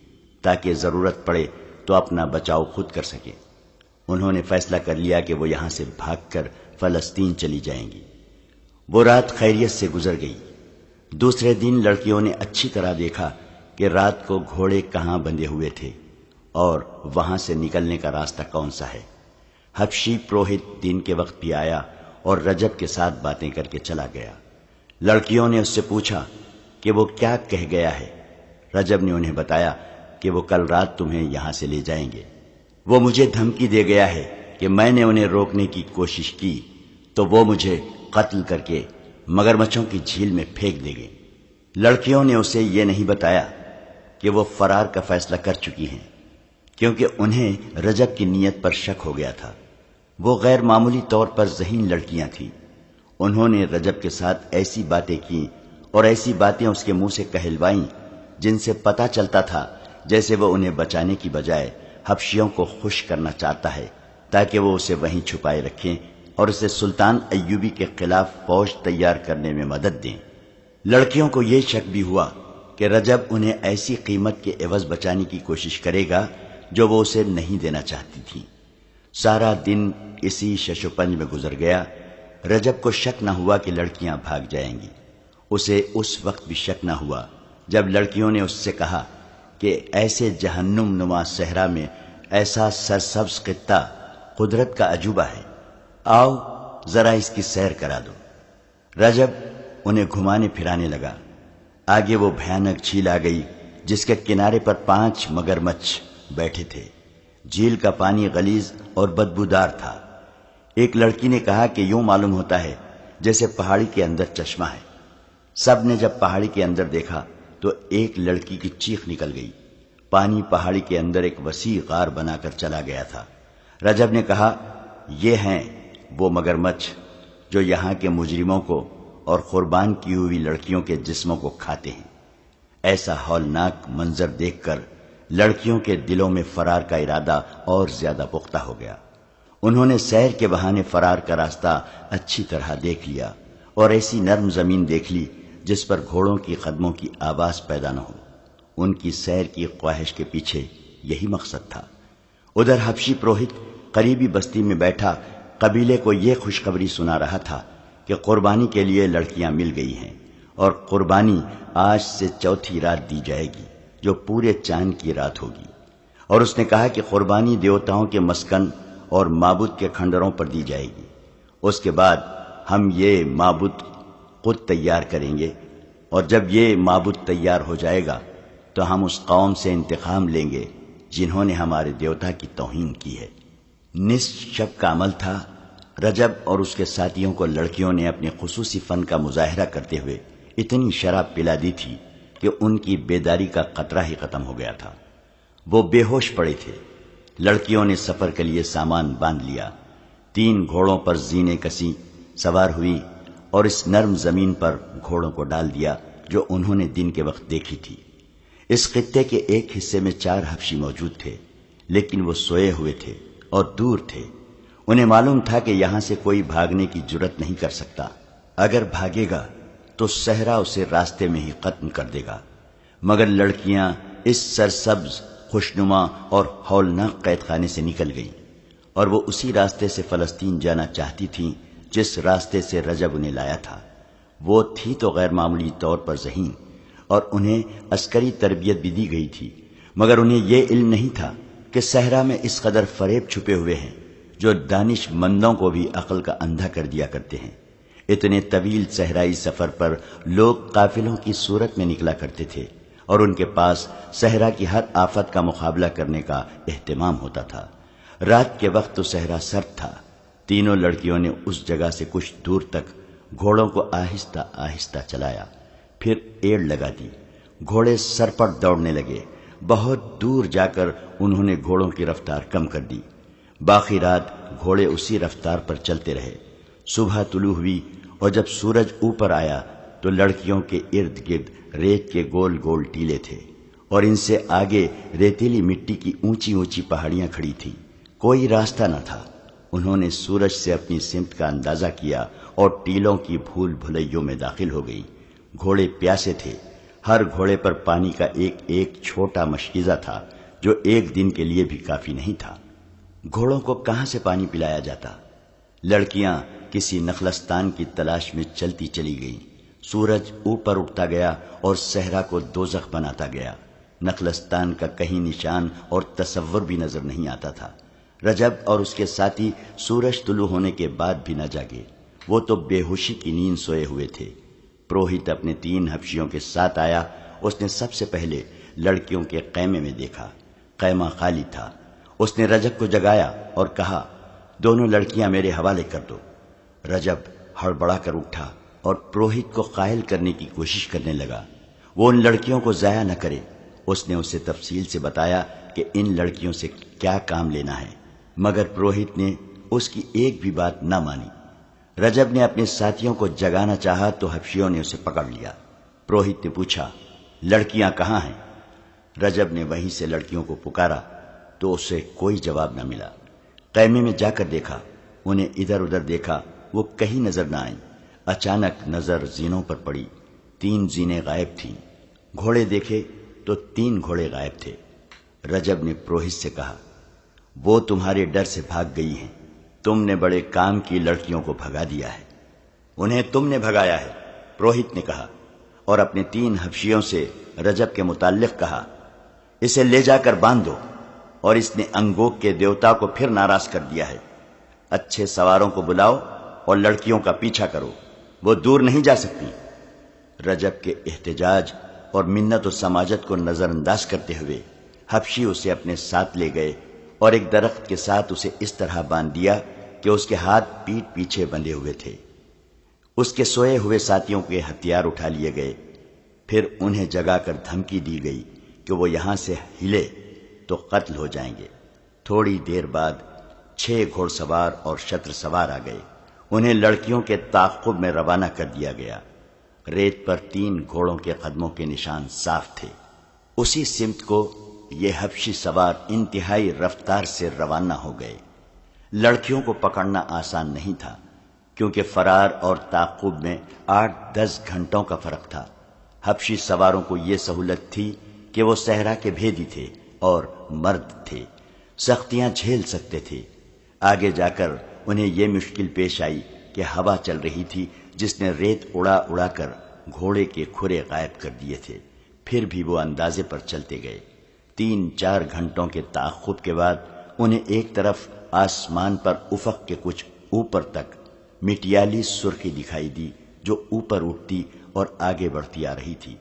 تاکہ ضرورت پڑے تو اپنا بچاؤ خود کر سکے۔ انہوں نے فیصلہ کر لیا کہ وہ یہاں سے بھاگ کر فلسطین چلی جائیں گی۔ وہ رات خیریت سے گزر گئی۔ دوسرے دن لڑکیوں نے اچھی طرح دیکھا کہ رات کو گھوڑے کہاں بندھے ہوئے تھے اور وہاں سے نکلنے کا راستہ کون سا ہے۔ حبشی پروہت دن کے وقت بھی آیا اور رجب کے ساتھ باتیں کر کے چلا گیا۔ لڑکیوں نے اس سے پوچھا کہ وہ کیا کہہ گیا ہے۔ رجب نے انہیں بتایا کہ وہ کل رات تمہیں یہاں سے لے جائیں گے۔ وہ مجھے دھمکی دے گیا ہے کہ میں نے انہیں روکنے کی کوشش کی تو وہ مجھے قتل کر کے مگرمچھوں کی جھیل میں پھینک دیں گے۔ لڑکیوں نے اسے یہ نہیں بتایا کہ وہ فرار کا فیصلہ کر چکی ہیں کیونکہ انہیں رجب کی نیت پر شک ہو گیا تھا۔ وہ غیر معمولی طور پر ذہین لڑکیاں تھیں۔ انہوں نے رجب کے ساتھ ایسی باتیں کی اور ایسی باتیں اس کے منہ سے کہلوائیں جن سے پتہ چلتا تھا جیسے وہ انہیں بچانے کی بجائے حبشیوں کو خوش کرنا چاہتا ہے تاکہ وہ اسے وہیں چھپائے رکھیں اور اسے سلطان ایوبی کے خلاف فوج تیار کرنے میں مدد دیں۔ لڑکیوں کو یہ شک بھی ہوا کہ رجب انہیں ایسی قیمت کے عوض بچانے کی کوشش کرے گا جو وہ اسے نہیں دینا چاہتی تھیں۔ سارا دن اسی شش و پنج میں گزر گیا۔ رجب کو شک نہ ہوا کہ لڑکیاں بھاگ جائیں گی۔ اسے اس وقت بھی شک نہ ہوا جب لڑکیوں نے اس سے کہا کہ ایسے جہنم نما صحرا میں ایسا سرسبز خطہ قدرت کا عجوبہ ہے، آؤ ذرا اس کی سیر کرا دو۔ رجب انہیں گھمانے پھرانے لگا۔ آگے وہ بھیانک جھیل آ گئی جس کے کنارے پر 5 مگرمچھ بیٹھے تھے۔ جھیل کا پانی غلیظ اور بدبودار تھا۔ ایک لڑکی نے کہا کہ یوں معلوم ہوتا ہے جیسے پہاڑی کے اندر چشمہ ہے۔ سب نے جب پہاڑی کے اندر دیکھا تو ایک لڑکی کی چیخ نکل گئی۔ پانی پہاڑی کے اندر ایک وسیع غار بنا کر چلا گیا تھا۔ رجب نے کہا، یہ ہیں وہ مگرمچھ جو یہاں کے مجرموں کو اور قربان کی ہوئی لڑکیوں کے جسموں کو کھاتے ہیں۔ ایسا ہولناک منظر دیکھ کر لڑکیوں کے دلوں میں فرار کا ارادہ اور زیادہ پختہ ہو گیا۔ انہوں نے سیر کے بہانے فرار کا راستہ اچھی طرح دیکھ لیا اور ایسی نرم زمین دیکھ لی جس پر گھوڑوں کی قدموں کی آواز پیدا نہ ہو۔ ان کی سیر کی خواہش کے پیچھے یہی مقصد تھا۔ ادھر حبشی پروہت قریبی بستی میں بیٹھا قبیلے کو یہ خوشخبری سنا رہا تھا کہ قربانی کے لیے لڑکیاں مل گئی ہیں اور قربانی آج سے چوتھی رات دی جائے گی جو پورے چاند کی رات ہوگی۔ اور اس نے کہا کہ قربانی دیوتاؤں کے مسکن اور معبود کے کھنڈروں پر دی جائے گی۔ اس کے بعد ہم یہ معبود خود تیار کریں گے، اور جب یہ معبود تیار ہو جائے گا تو ہم اس قوم سے انتقام لیں گے جنہوں نے ہمارے دیوتا کی توہین کی ہے۔ نصف شب کا عمل تھا۔ رجب اور اس کے ساتھیوں کو لڑکیوں نے اپنے خصوصی فن کا مظاہرہ کرتے ہوئے اتنی شراب پلا دی تھی کہ ان کی بیداری کا قطرہ ہی ختم ہو گیا تھا۔ وہ بے ہوش پڑے تھے۔ لڑکیوں نے سفر کے لیے سامان باندھ لیا، 3 گھوڑوں پر زینے کسی سوار ہوئی اور اس نرم زمین پر گھوڑوں کو ڈال دیا جو انہوں نے دن کے وقت دیکھی تھی۔ اس خطے کے ایک حصے میں 4 حبشی موجود تھے، لیکن وہ سوئے ہوئے تھے اور دور تھے۔ انہیں معلوم تھا کہ یہاں سے کوئی بھاگنے کی جرت نہیں کر سکتا۔ اگر بھاگے گا تو صحرا اسے راستے میں ہی ختم کر دے گا۔ مگر لڑکیاں اس سرسبز، خوشنما اور ہولناک قید خانے سے نکل گئیں، اور وہ اسی راستے سے فلسطین جانا چاہتی تھیں جس راستے سے رجب انہیں لایا تھا۔ وہ تھی تو غیر معمولی طور پر ذہین، اور انہیں عسکری تربیت بھی دی گئی تھی، مگر انہیں یہ علم نہیں تھا کہ صحرا میں اس قدر فریب چھپے ہوئے ہیں جو دانش مندوں کو بھی عقل کا اندھا کر دیا کرتے ہیں۔ اتنے طویل صحرائی سفر پر لوگ قافلوں کی صورت میں نکلا کرتے تھے، اور ان کے پاس صحرا کی ہر آفت کا مقابلہ کرنے کا اہتمام ہوتا تھا۔ رات کے وقت تو صحرا سرد تھا۔ تینوں لڑکیوں نے اس جگہ سے کچھ دور تک گھوڑوں کو آہستہ آہستہ چلایا، پھر ایڑ لگا دی۔ گھوڑے سر پر دوڑنے لگے۔ بہت دور جا کر انہوں نے گھوڑوں کی رفتار کم کر دی۔ باقی رات گھوڑے اسی رفتار پر چلتے رہے۔ صبح طلوع ہوئی، اور جب سورج اوپر آیا تو لڑکیوں کے ارد گرد ریت کے گول گول ٹیلے تھے، اور ان سے آگے ریتیلی مٹی کی اونچی اونچی پہاڑیاں کھڑی تھیں۔ کوئی راستہ نہ تھا۔ انہوں نے سورج سے اپنی سمت کا اندازہ کیا اور ٹیلوں کی بھول بھلیوں میں داخل ہو گئی۔ گھوڑے پیاسے تھے۔ ہر گھوڑے پر پانی کا ایک ایک چھوٹا مشکیزہ تھا جو ایک دن کے لیے بھی کافی نہیں تھا۔ گھوڑوں کو کہاں سے پانی پلایا جاتا؟ لڑکیاں کسی نخلستان کی تلاش میں چلتی چلی گئیں۔ سورج اوپر اٹھتا گیا اور صحرا کو دوزخ بناتا گیا۔ نخلستان کا کہیں نشان اور تصور بھی نظر نہیں آتا تھا۔ رجب اور اس کے ساتھی سورج طلوع ہونے کے بعد بھی نہ جاگے۔ وہ تو بے ہوشی کی نیند سوئے ہوئے تھے۔ پروہت اپنے 3 حبشیوں کے ساتھ آیا۔ اس نے سب سے پہلے لڑکیوں کے خیمے میں دیکھا۔ خیمہ خالی تھا۔ اس نے رجب کو جگایا اور کہا، دونوں لڑکیاں میرے حوالے کر دو۔ رجب ہڑبڑا کر اٹھا اور پروہت کو قائل کرنے کی کوشش کرنے لگا۔ وہ ان لڑکیوں کو ضائع نہ کرے۔ اس نے اسے تفصیل سے بتایا کہ ان لڑکیوں سے کیا کام لینا ہے، مگر پروہت نے اس کی ایک بھی بات نہ مانی۔ رجب نے اپنے ساتھیوں کو جگانا چاہا تو حبشیوں نے اسے پکڑ لیا۔ پروہت نے پوچھا، لڑکیاں کہاں ہیں؟ رجب نے وہیں سے لڑکیوں کو پکارا تو اسے کوئی جواب نہ ملا۔ خیمے میں جا کر دیکھا، انہیں ادھر ادھر دیکھا، وہ کہیں نظر نہ آئیں۔ اچانک نظر زینوں پر پڑی۔ 3 زینے غائب تھیں۔ گھوڑے دیکھے تو 3 گھوڑے غائب تھے۔ رجب نے پروہت سے کہا، وہ تمہارے ڈر سے بھاگ گئی ہیں۔ تم نے بڑے کام کی لڑکیوں کو بھگا دیا ہے۔ انہیں تم نے بھگایا ہے، پروہت نے کہا، اور اپنے 3 حبشیوں سے رجب کے متعلق کہا، اسے لے جا کر باندھ دو، اور اس نے انگوک کے دیوتا کو پھر ناراض کر دیا ہے۔ اچھے سواروں کو بلاؤ اور لڑکیوں کا پیچھا کرو، وہ دور نہیں جا سکتی۔ رجب کے احتجاج اور منت و سماجت کو نظر انداز کرتے ہوئے حبشی اسے اپنے ساتھ لے گئے اور ایک درخت کے ساتھ اسے اس طرح باندھ دیا کہ اس کے ہاتھ پیٹھ پیچھے بندھے ہوئے تھے۔ اس کے سوئے ہوئے ساتھیوں کے ہتھیار اٹھا لیے گئے۔ پھر انہیں جگا کر دھمکی دی گئی کہ وہ یہاں سے ہلے تو قتل ہو جائیں گے۔ تھوڑی دیر بعد 6 گھوڑ سوار اور شتر سوار آ گئے۔ انہیں لڑکیوں کے تعاقب میں روانہ کر دیا گیا۔ ریت پر 3 گھوڑوں کے قدموں کے نشان صاف تھے۔ اسی سمت کو یہ حبشی سوار انتہائی رفتار سے روانہ ہو گئے۔ لڑکیوں کو پکڑنا آسان نہیں تھا، کیونکہ فرار اور تعاقب میں 8-10 گھنٹوں کا فرق تھا۔ حبشی سواروں کو یہ سہولت تھی کہ وہ صحرا کے بھیدی تھے اور مرد تھے۔ سختیاں جھیل سکتے تھے۔ آگے جا کر انہیں یہ مشکل پیش آئی کہ ہوا چل رہی تھی جس نے ریت اڑا اڑا کر گھوڑے کے کھرے غائب کر دیے تھے، پھر بھی وہ اندازے پر چلتے گئے۔ 3-4 گھنٹوں کے تعاقب کے بعد انہیں ایک طرف آسمان پر افق کے کچھ اوپر تک مٹیالی سرخی دکھائی دی جو اوپر اٹھتی اور آگے بڑھتی آ رہی تھی۔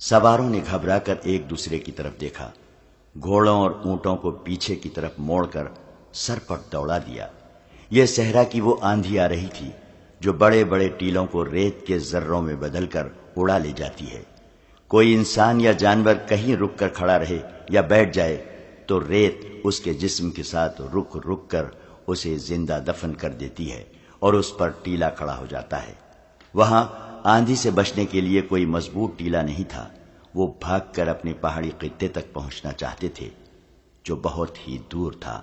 سواروں نے گھبرا کر ایک دوسرے کی طرف دیکھا، گھوڑوں اور اونٹوں کو پیچھے کی طرف موڑ کر سرپٹ دوڑا دیا۔ یہ صحرا کی وہ آندھی آ رہی تھی جو بڑے بڑے ٹیلوں کو ریت کے ذروں میں بدل کر اڑا لے جاتی ہے۔ کوئی انسان یا جانور کہیں رک کر کھڑا رہے یا بیٹھ جائے تو ریت اس کے جسم کے ساتھ رک رک کر اسے زندہ دفن کر دیتی ہے اور اس پر ٹیلا کھڑا ہو جاتا ہے۔ وہاں آندھی سے بچنے کے لیے کوئی مضبوط ٹیلا نہیں تھا۔ وہ بھاگ کر اپنے پہاڑی خطے تک پہنچنا چاہتے تھے جو بہت ہی دور تھا۔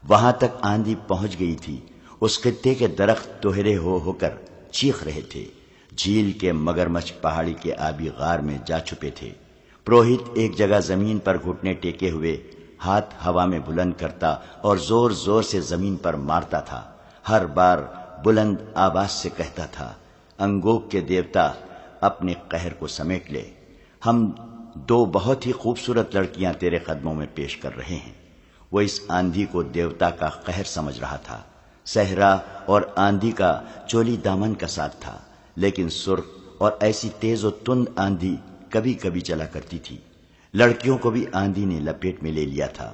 وہاں تک آندھی پہنچ گئی تھی۔ اس خطے کے درخت دوہرے ہو کر چیخ رہے تھے۔ جھیل کے مگرمچھ پہاڑی کے آبی غار میں جا چھپے تھے۔ پروہت ایک جگہ زمین پر گھٹنے ٹیکے ہوئے ہاتھ ہوا میں بلند کرتا اور زور زور سے زمین پر مارتا تھا۔ ہر بار بلند آواز سے کہتا تھا، انگوک کے دیوتا اپنے قہر کو سمیٹ لے، ہم 2 بہت ہی خوبصورت لڑکیاں تیرے قدموں میں پیش کر رہے ہیں۔ وہ اس آندھی کو دیوتا کا قہر سمجھ رہا تھا۔ صحرا اور آندھی کا چولی دامن کا ساتھ تھا، لیکن سرخ اور ایسی تیز و تند آندھی کبھی کبھی چلا کرتی تھی۔ لڑکیوں کو بھی آندھی نے لپیٹ میں لے لیا تھا۔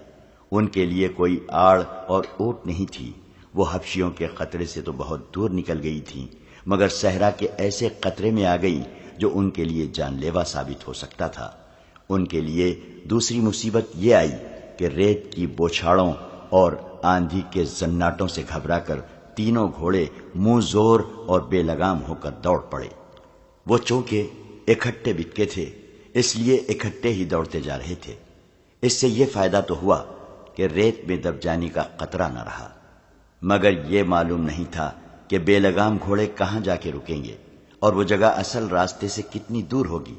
ان کے لیے کوئی آڑ اور اوٹ نہیں تھی۔ وہ حبشیوں کے خطرے سے تو بہت دور نکل گئی تھیں، مگر صحرا کے ایسے خطرے میں آ گئی جو ان کے لیے جان لیوا ثابت ہو سکتا تھا۔ ان کے لیے دوسری مصیبت یہ آئی کہ ریت کی بوچھاڑوں اور آندھی کے زناٹوں سے گھبرا کر تینوں گھوڑے منہ زور اور بے لگام ہو کر دوڑ پڑے۔ وہ چونکہ اکٹھے بتکے تھے اس لیے اکٹھے ہی دوڑتے جا رہے تھے۔ اس سے یہ فائدہ تو ہوا کہ ریت میں دب جانے کا خطرہ نہ رہا، مگر یہ معلوم نہیں تھا کہ بے لگام گھوڑے کہاں جا کے رکیں گے اور وہ جگہ اصل راستے سے کتنی دور ہوگی۔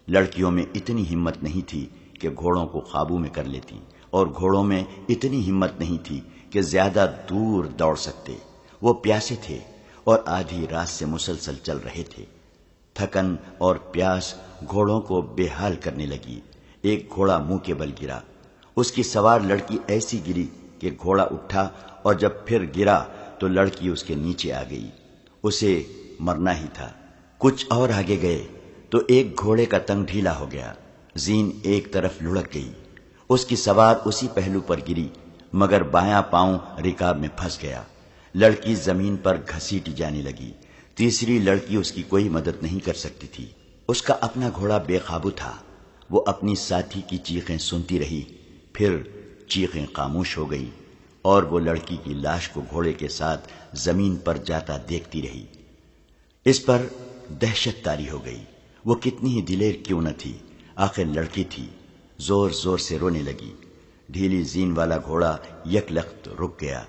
لڑکیوں میں اتنی ہمت نہیں تھی کہ گھوڑوں کو قابو میں کر لیتی، اور گھوڑوں میں اتنی ہمت نہیں تھی کہ زیادہ دور دوڑ سکتے۔ وہ پیاسے تھے اور آدھی رات سے مسلسل چل رہے تھے۔ تھکن اور پیاس گھوڑوں کو بے حال کرنے لگی۔ ایک گھوڑا منہ کے بل گرا۔ اس کی سوار لڑکی ایسی گری کہ گھوڑا اٹھا، اور جب پھر گرا تو لڑکی اس کے نیچے آ گئی۔ اسے مرنا ہی تھا۔ کچھ اور آگے گئے تو ایک گھوڑے کا تنگ ڈھیلا ہو گیا، زین ایک طرف لڑک گئی۔ اس کی سوار اسی پہلو پر گری، مگر بایاں پاؤں رکاب میں پھنس گیا۔ لڑکی زمین پر گھسیٹی جانے لگی۔ تیسری لڑکی اس کی کوئی مدد نہیں کر سکتی تھی۔ اس کا اپنا گھوڑا بے قابو تھا۔ وہ اپنی ساتھی کی چیخیں سنتی رہی، پھر چیخیں خاموش ہو گئی اور وہ لڑکی کی لاش کو گھوڑے کے ساتھ زمین پر جاتا دیکھتی رہی۔ اس پر دہشت طاری ہو گئی۔ وہ کتنی ہی دلیر کیوں نہ تھی، آخر لڑکی تھی۔ زور زور سے رونے لگی۔ ڈھیلی زین والا گھوڑا یک لخت رک گیا۔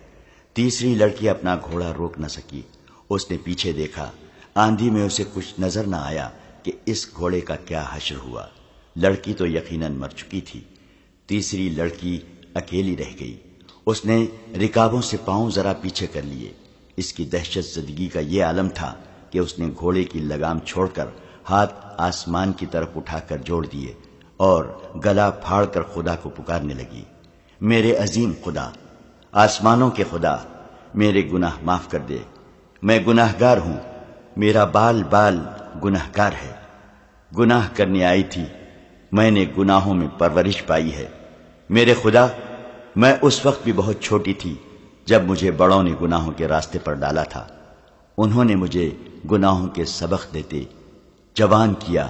تیسری لڑکی اپنا گھوڑا روک نہ سکی۔ اس نے پیچھے دیکھا۔ آندھی میں اسے کچھ نظر نہ آیا کہ اس گھوڑے کا کیا حشر ہوا۔ لڑکی تو یقیناً مر چکی تھی۔ تیسری لڑکی اکیلی رہ گئی۔ اس نے رکابوں سے پاؤں ذرا پیچھے کر لیے۔ اس کی دہشت زدگی کا یہ عالم تھا کہ اس نے گھوڑے کی لگام چھوڑ کر ہاتھ آسمان کی طرف اٹھا کر جوڑ دیے اور گلا پھاڑ کر خدا کو پکارنے لگی، میرے عظیم خدا، آسمانوں کے خدا، میرے گناہ معاف کر دے۔ میں گناہ گار ہوں، میرا بال بال گناہ گار ہے۔ گناہ کرنے آئی تھی، میں نے گناہوں میں پرورش پائی ہے۔ میرے خدا، میں اس وقت بھی بہت چھوٹی تھی جب مجھے بڑوں نے گناہوں کے راستے پر ڈالا تھا۔ انہوں نے مجھے گناہوں کے سبق دیتے جوان کیا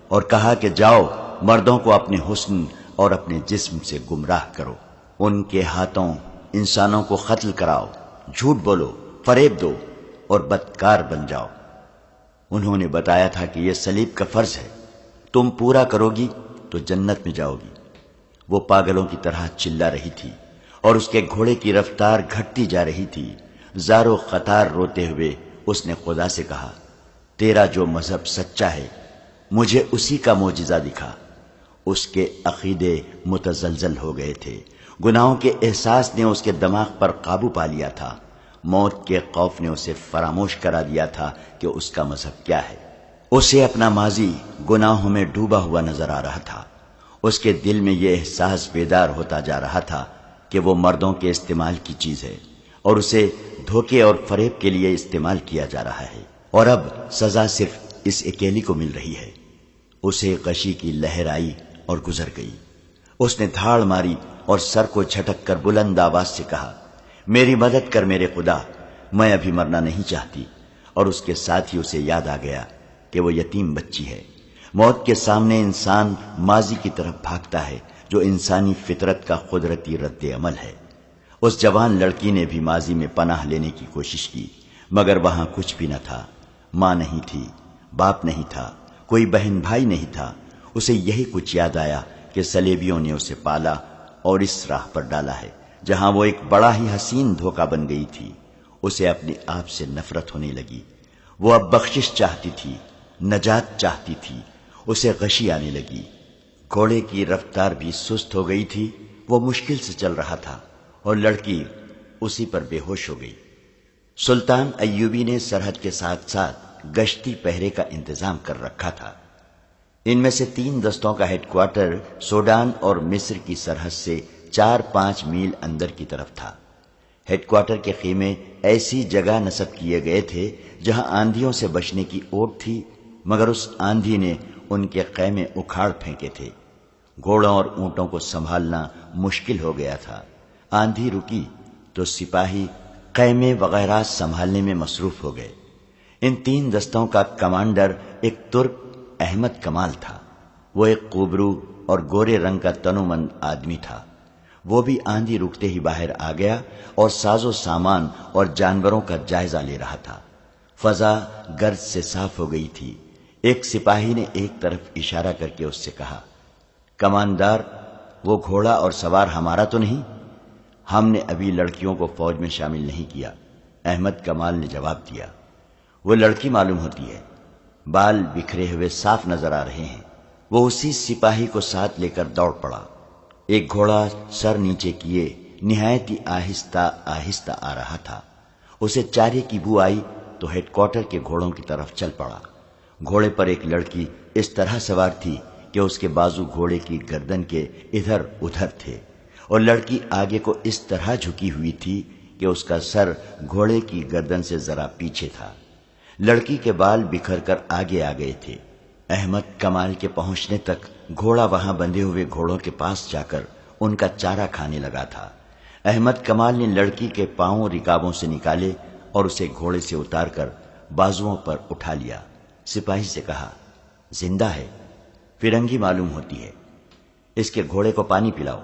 اور کہا کہ جاؤ مردوں کو اپنے حسن اور اپنے جسم سے گمراہ کرو، ان کے ہاتھوں انسانوں کو قتل کراؤ، جھوٹ بولو، فریب دو اور بدکار بن جاؤ۔ انہوں نے بتایا تھا کہ یہ صلیب کا فرض ہے، تم پورا کرو گی تو جنت میں جاؤ گی۔ وہ پاگلوں کی طرح چلا رہی تھی اور اس کے گھوڑے کی رفتار گھٹتی جا رہی تھی۔ زارو قطار روتے ہوئے اس نے خدا سے کہا، تیرا جو مذہب سچا ہے مجھے اسی کا معجزہ دکھا۔ اس کے عقیدے متزلزل ہو گئے تھے۔ گناہوں کے احساس نے اس کے دماغ پر قابو پا لیا تھا، موت کے خوف نے اسے فراموش کرا دیا تھا کہ اس کا مذہب کیا ہے۔ اسے اپنا ماضی گناہوں میں ڈوبا ہوا نظر آ رہا تھا۔ اس کے دل میں یہ احساس بیدار ہوتا جا رہا تھا کہ وہ مردوں کے استعمال کی چیز ہے اور اسے دھوکے اور فریب کے لیے استعمال کیا جا رہا ہے، اور اب سزا صرف اس اکیلی کو مل رہی ہے۔ اسے غشی کی لہر آئی اور گزر گئی۔ اس نے دھاڑ ماری اور سر کو جھٹک کر بلند آواز سے کہا، میری مدد کر میرے خدا، میں ابھی مرنا نہیں چاہتی۔ اور اس کے ساتھ ہی اسے یاد آ گیا کہ وہ یتیم بچی ہے۔ موت کے سامنے انسان ماضی کی طرف بھاگتا ہے، جو انسانی فطرت کا قدرتی رد عمل ہے۔ اس جوان لڑکی نے بھی ماضی میں پناہ لینے کی کوشش کی، مگر وہاں کچھ بھی نہ تھا۔ ماں نہیں تھی، باپ نہیں تھا، کوئی بہن بھائی نہیں تھا۔ اسے یہی کچھ یاد آیا کہ صلیبیوں نے اسے پالا اور اس راہ پر ڈالا ہے جہاں وہ ایک بڑا ہی حسین دھوکہ بن گئی تھی۔ اسے اپنے آپ سے نفرت ہونے لگی۔ وہ اب بخشش چاہتی تھی، نجات چاہتی تھی۔ اسے غشی آنے لگی۔ گھوڑے کی رفتار بھی سست ہو گئی تھی، وہ مشکل سے چل رہا تھا اور لڑکی اسی پر بے ہوش ہو گئی۔ سلطان ایوبی نے سرحد کے ساتھ ساتھ گشتی پہرے کا انتظام کر رکھا تھا۔ ان میں سے 3 دستوں کا ہیڈ کوارٹر سوڈان اور مصر کی سرحد سے 4-5 میل اندر کی طرف تھا۔ ہیڈ کوارٹر کے خیمے ایسی جگہ نصب کیے گئے تھے جہاں آندھیوں سے بچنے کی اوٹ تھی، مگر اس آندھی نے ان کے خیمے اکھاڑ پھینکے تھے۔ گھوڑوں اور اونٹوں کو سنبھالنا مشکل ہو گیا تھا۔ آندھی رکی تو سپاہی خیمے وغیرہ سنبھالنے میں مصروف ہو گئے۔ ان 3 دستوں کا کمانڈر ایک ترک احمد کمال تھا۔ وہ ایک کوبرو اور گورے رنگ کا تنومند آدمی تھا۔ وہ بھی آندھی رکتے ہی باہر آ گیا اور ساز و سامان اور جانوروں کا جائزہ لے رہا تھا۔ فضا گرد سے صاف ہو گئی تھی۔ ایک سپاہی نے ایک طرف اشارہ کر کے اس سے کہا، کماندار، وہ گھوڑا اور سوار ہمارا تو نہیں؟ ہم نے ابھی لڑکیوں کو فوج میں شامل نہیں کیا، احمد کمال نے جواب دیا۔ وہ لڑکی معلوم ہوتی ہے، بال بکھرے ہوئے صاف نظر آ رہے ہیں۔ وہ اسی سپاہی کو ساتھ لے کر دوڑ پڑا۔ ایک گھوڑا سر نیچے کیے نہایت ہی آہستہ آہستہ آ رہا تھا۔ اسے چارے کی بو آئی تو ہیڈ کوارٹر کے گھوڑوں کی طرف چل پڑا۔ گھوڑے پر ایک لڑکی اس طرح سوار تھی کہ اس کے بازو گھوڑے کی گردن کے ادھر ادھر تھے، اور لڑکی آگے کو اس طرح جھکی ہوئی تھی کہ اس کا سر گھوڑے کی گردن سے ذرا پیچھے تھا۔ لڑکی کے بال بکھر کر آگے آ گئے تھے۔ احمد کمال کے پہنچنے تک گھوڑا وہاں بندھے ہوئے گھوڑوں کے پاس جا کر ان کا چارہ کھانے لگا تھا۔ احمد کمال نے لڑکی کے پاؤں رکابوں سے نکالے اور اسے گھوڑے سے اتار کر بازوؤں پر اٹھا لیا۔ سپاہی سے کہا، زندہ ہے، فرنگی معلوم ہوتی ہے، اس کے گھوڑے کو پانی پلاؤ۔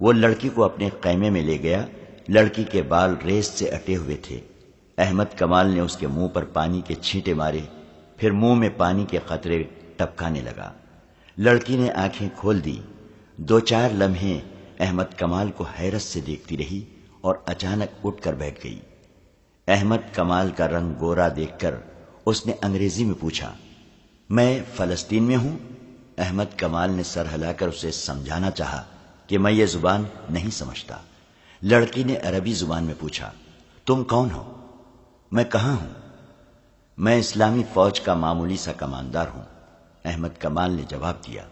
وہ لڑکی کو اپنے خیمے میں لے گیا۔ لڑکی کے بال ریس سے اٹے ہوئے تھے۔ احمد کمال نے اس کے منہ پر پانی کے چھینٹے مارے، پھر منہ میں پانی کے قطرے ٹپکانے لگا۔ لڑکی نے آنکھیں کھول دی۔ 2-4 لمحے احمد کمال کو حیرت سے دیکھتی رہی اور اچانک اٹھ کر بیٹھ گئی۔ احمد کمال کا رنگ گورا دیکھ کر اس نے انگریزی میں پوچھا، میں فلسطین میں ہوں؟ احمد کمال نے سر ہلا کر اسے سمجھانا چاہا کہ میں یہ زبان نہیں سمجھتا۔ لڑکی نے عربی زبان میں پوچھا، تم کون ہو؟ میں کہاں ہوں؟ میں اسلامی فوج کا معمولی سا کماندار ہوں، احمد کمال نے جواب دیا۔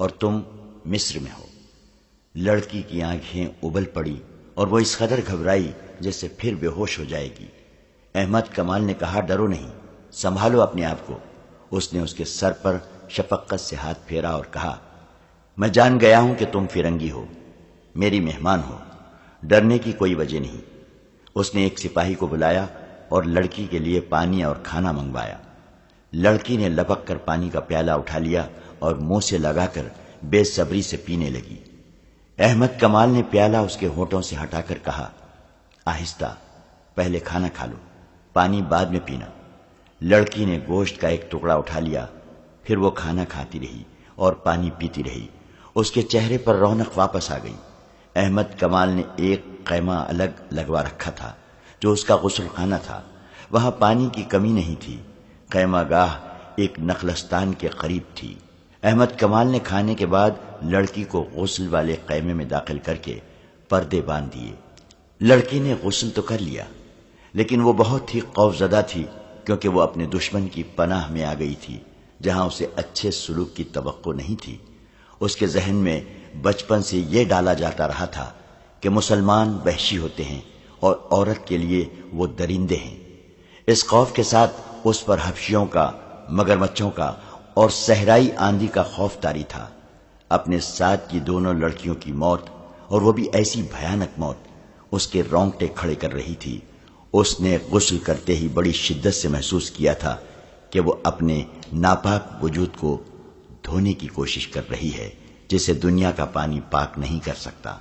اور تم مصر میں ہو؟ لڑکی کی آنکھیں ابل پڑی اور وہ اس قدر گھبرائی جیسے پھر بے ہوش ہو جائے گی۔ احمد کمال نے کہا، ڈرو نہیں، سنبھالو اپنے آپ کو۔ اس نے اس کے سر پر شفقت سے ہاتھ پھیرا اور کہا، میں جان گیا ہوں کہ تم فرنگی ہو، میری مہمان ہو، ڈرنے کی کوئی وجہ نہیں۔ اس نے ایک سپاہی کو بلایا اور لڑکی کے لیے پانی اور کھانا منگوایا۔ لڑکی نے لپک کر پانی کا پیالہ اٹھا لیا اور منہ سے لگا کر بے صبری سے پینے لگی۔ احمد کمال نے پیالہ اس کے ہونٹوں سے ہٹا کر کہا، آہستہ، پہلے کھانا کھا لو، پانی بعد میں پینا۔ لڑکی نے گوشت کا ایک ٹکڑا اٹھا لیا، پھر وہ کھانا کھاتی رہی اور پانی پیتی رہی۔ اس کے چہرے پر رونق واپس آ گئی۔ احمد کمال نے ایک خیمہ الگ لگوا رکھا تھا جو اس کا غسل خانہ تھا۔ وہاں پانی کی کمی نہیں تھی۔ خیمہ گاہ ایک نخلستان کے قریب تھی۔ احمد کمال نے کھانے کے بعد لڑکی کو غسل والے خیمے میں داخل کر کے پردے باندھ دیے۔ لڑکی نے غسل تو کر لیا، لیکن وہ بہت ہی خوفزدہ تھی، کیونکہ وہ اپنے دشمن کی پناہ میں آ گئی تھی، جہاں اسے اچھے سلوک کی توقع نہیں تھی۔ اس کے ذہن میں بچپن سے یہ ڈالا جاتا رہا تھا کہ مسلمان وحشی ہوتے ہیں اور عورت کے لیے وہ درندے ہیں۔ اس خوف کے ساتھ اس پر حبشیوں کا، مگرمچھوں کا اور صحرائی آندھی کا خوف طاری تھا۔ اپنے ساتھ کی دونوں لڑکیوں کی موت، اور وہ بھی ایسی بھیانک موت، اس کے رونگٹے کھڑے کر رہی تھی۔ اس نے غسل کرتے ہی بڑی شدت سے محسوس کیا تھا کہ وہ اپنے ناپاک وجود کو دھونے کی کوشش کر رہی ہے، جسے دنیا کا پانی پاک نہیں کر سکتا۔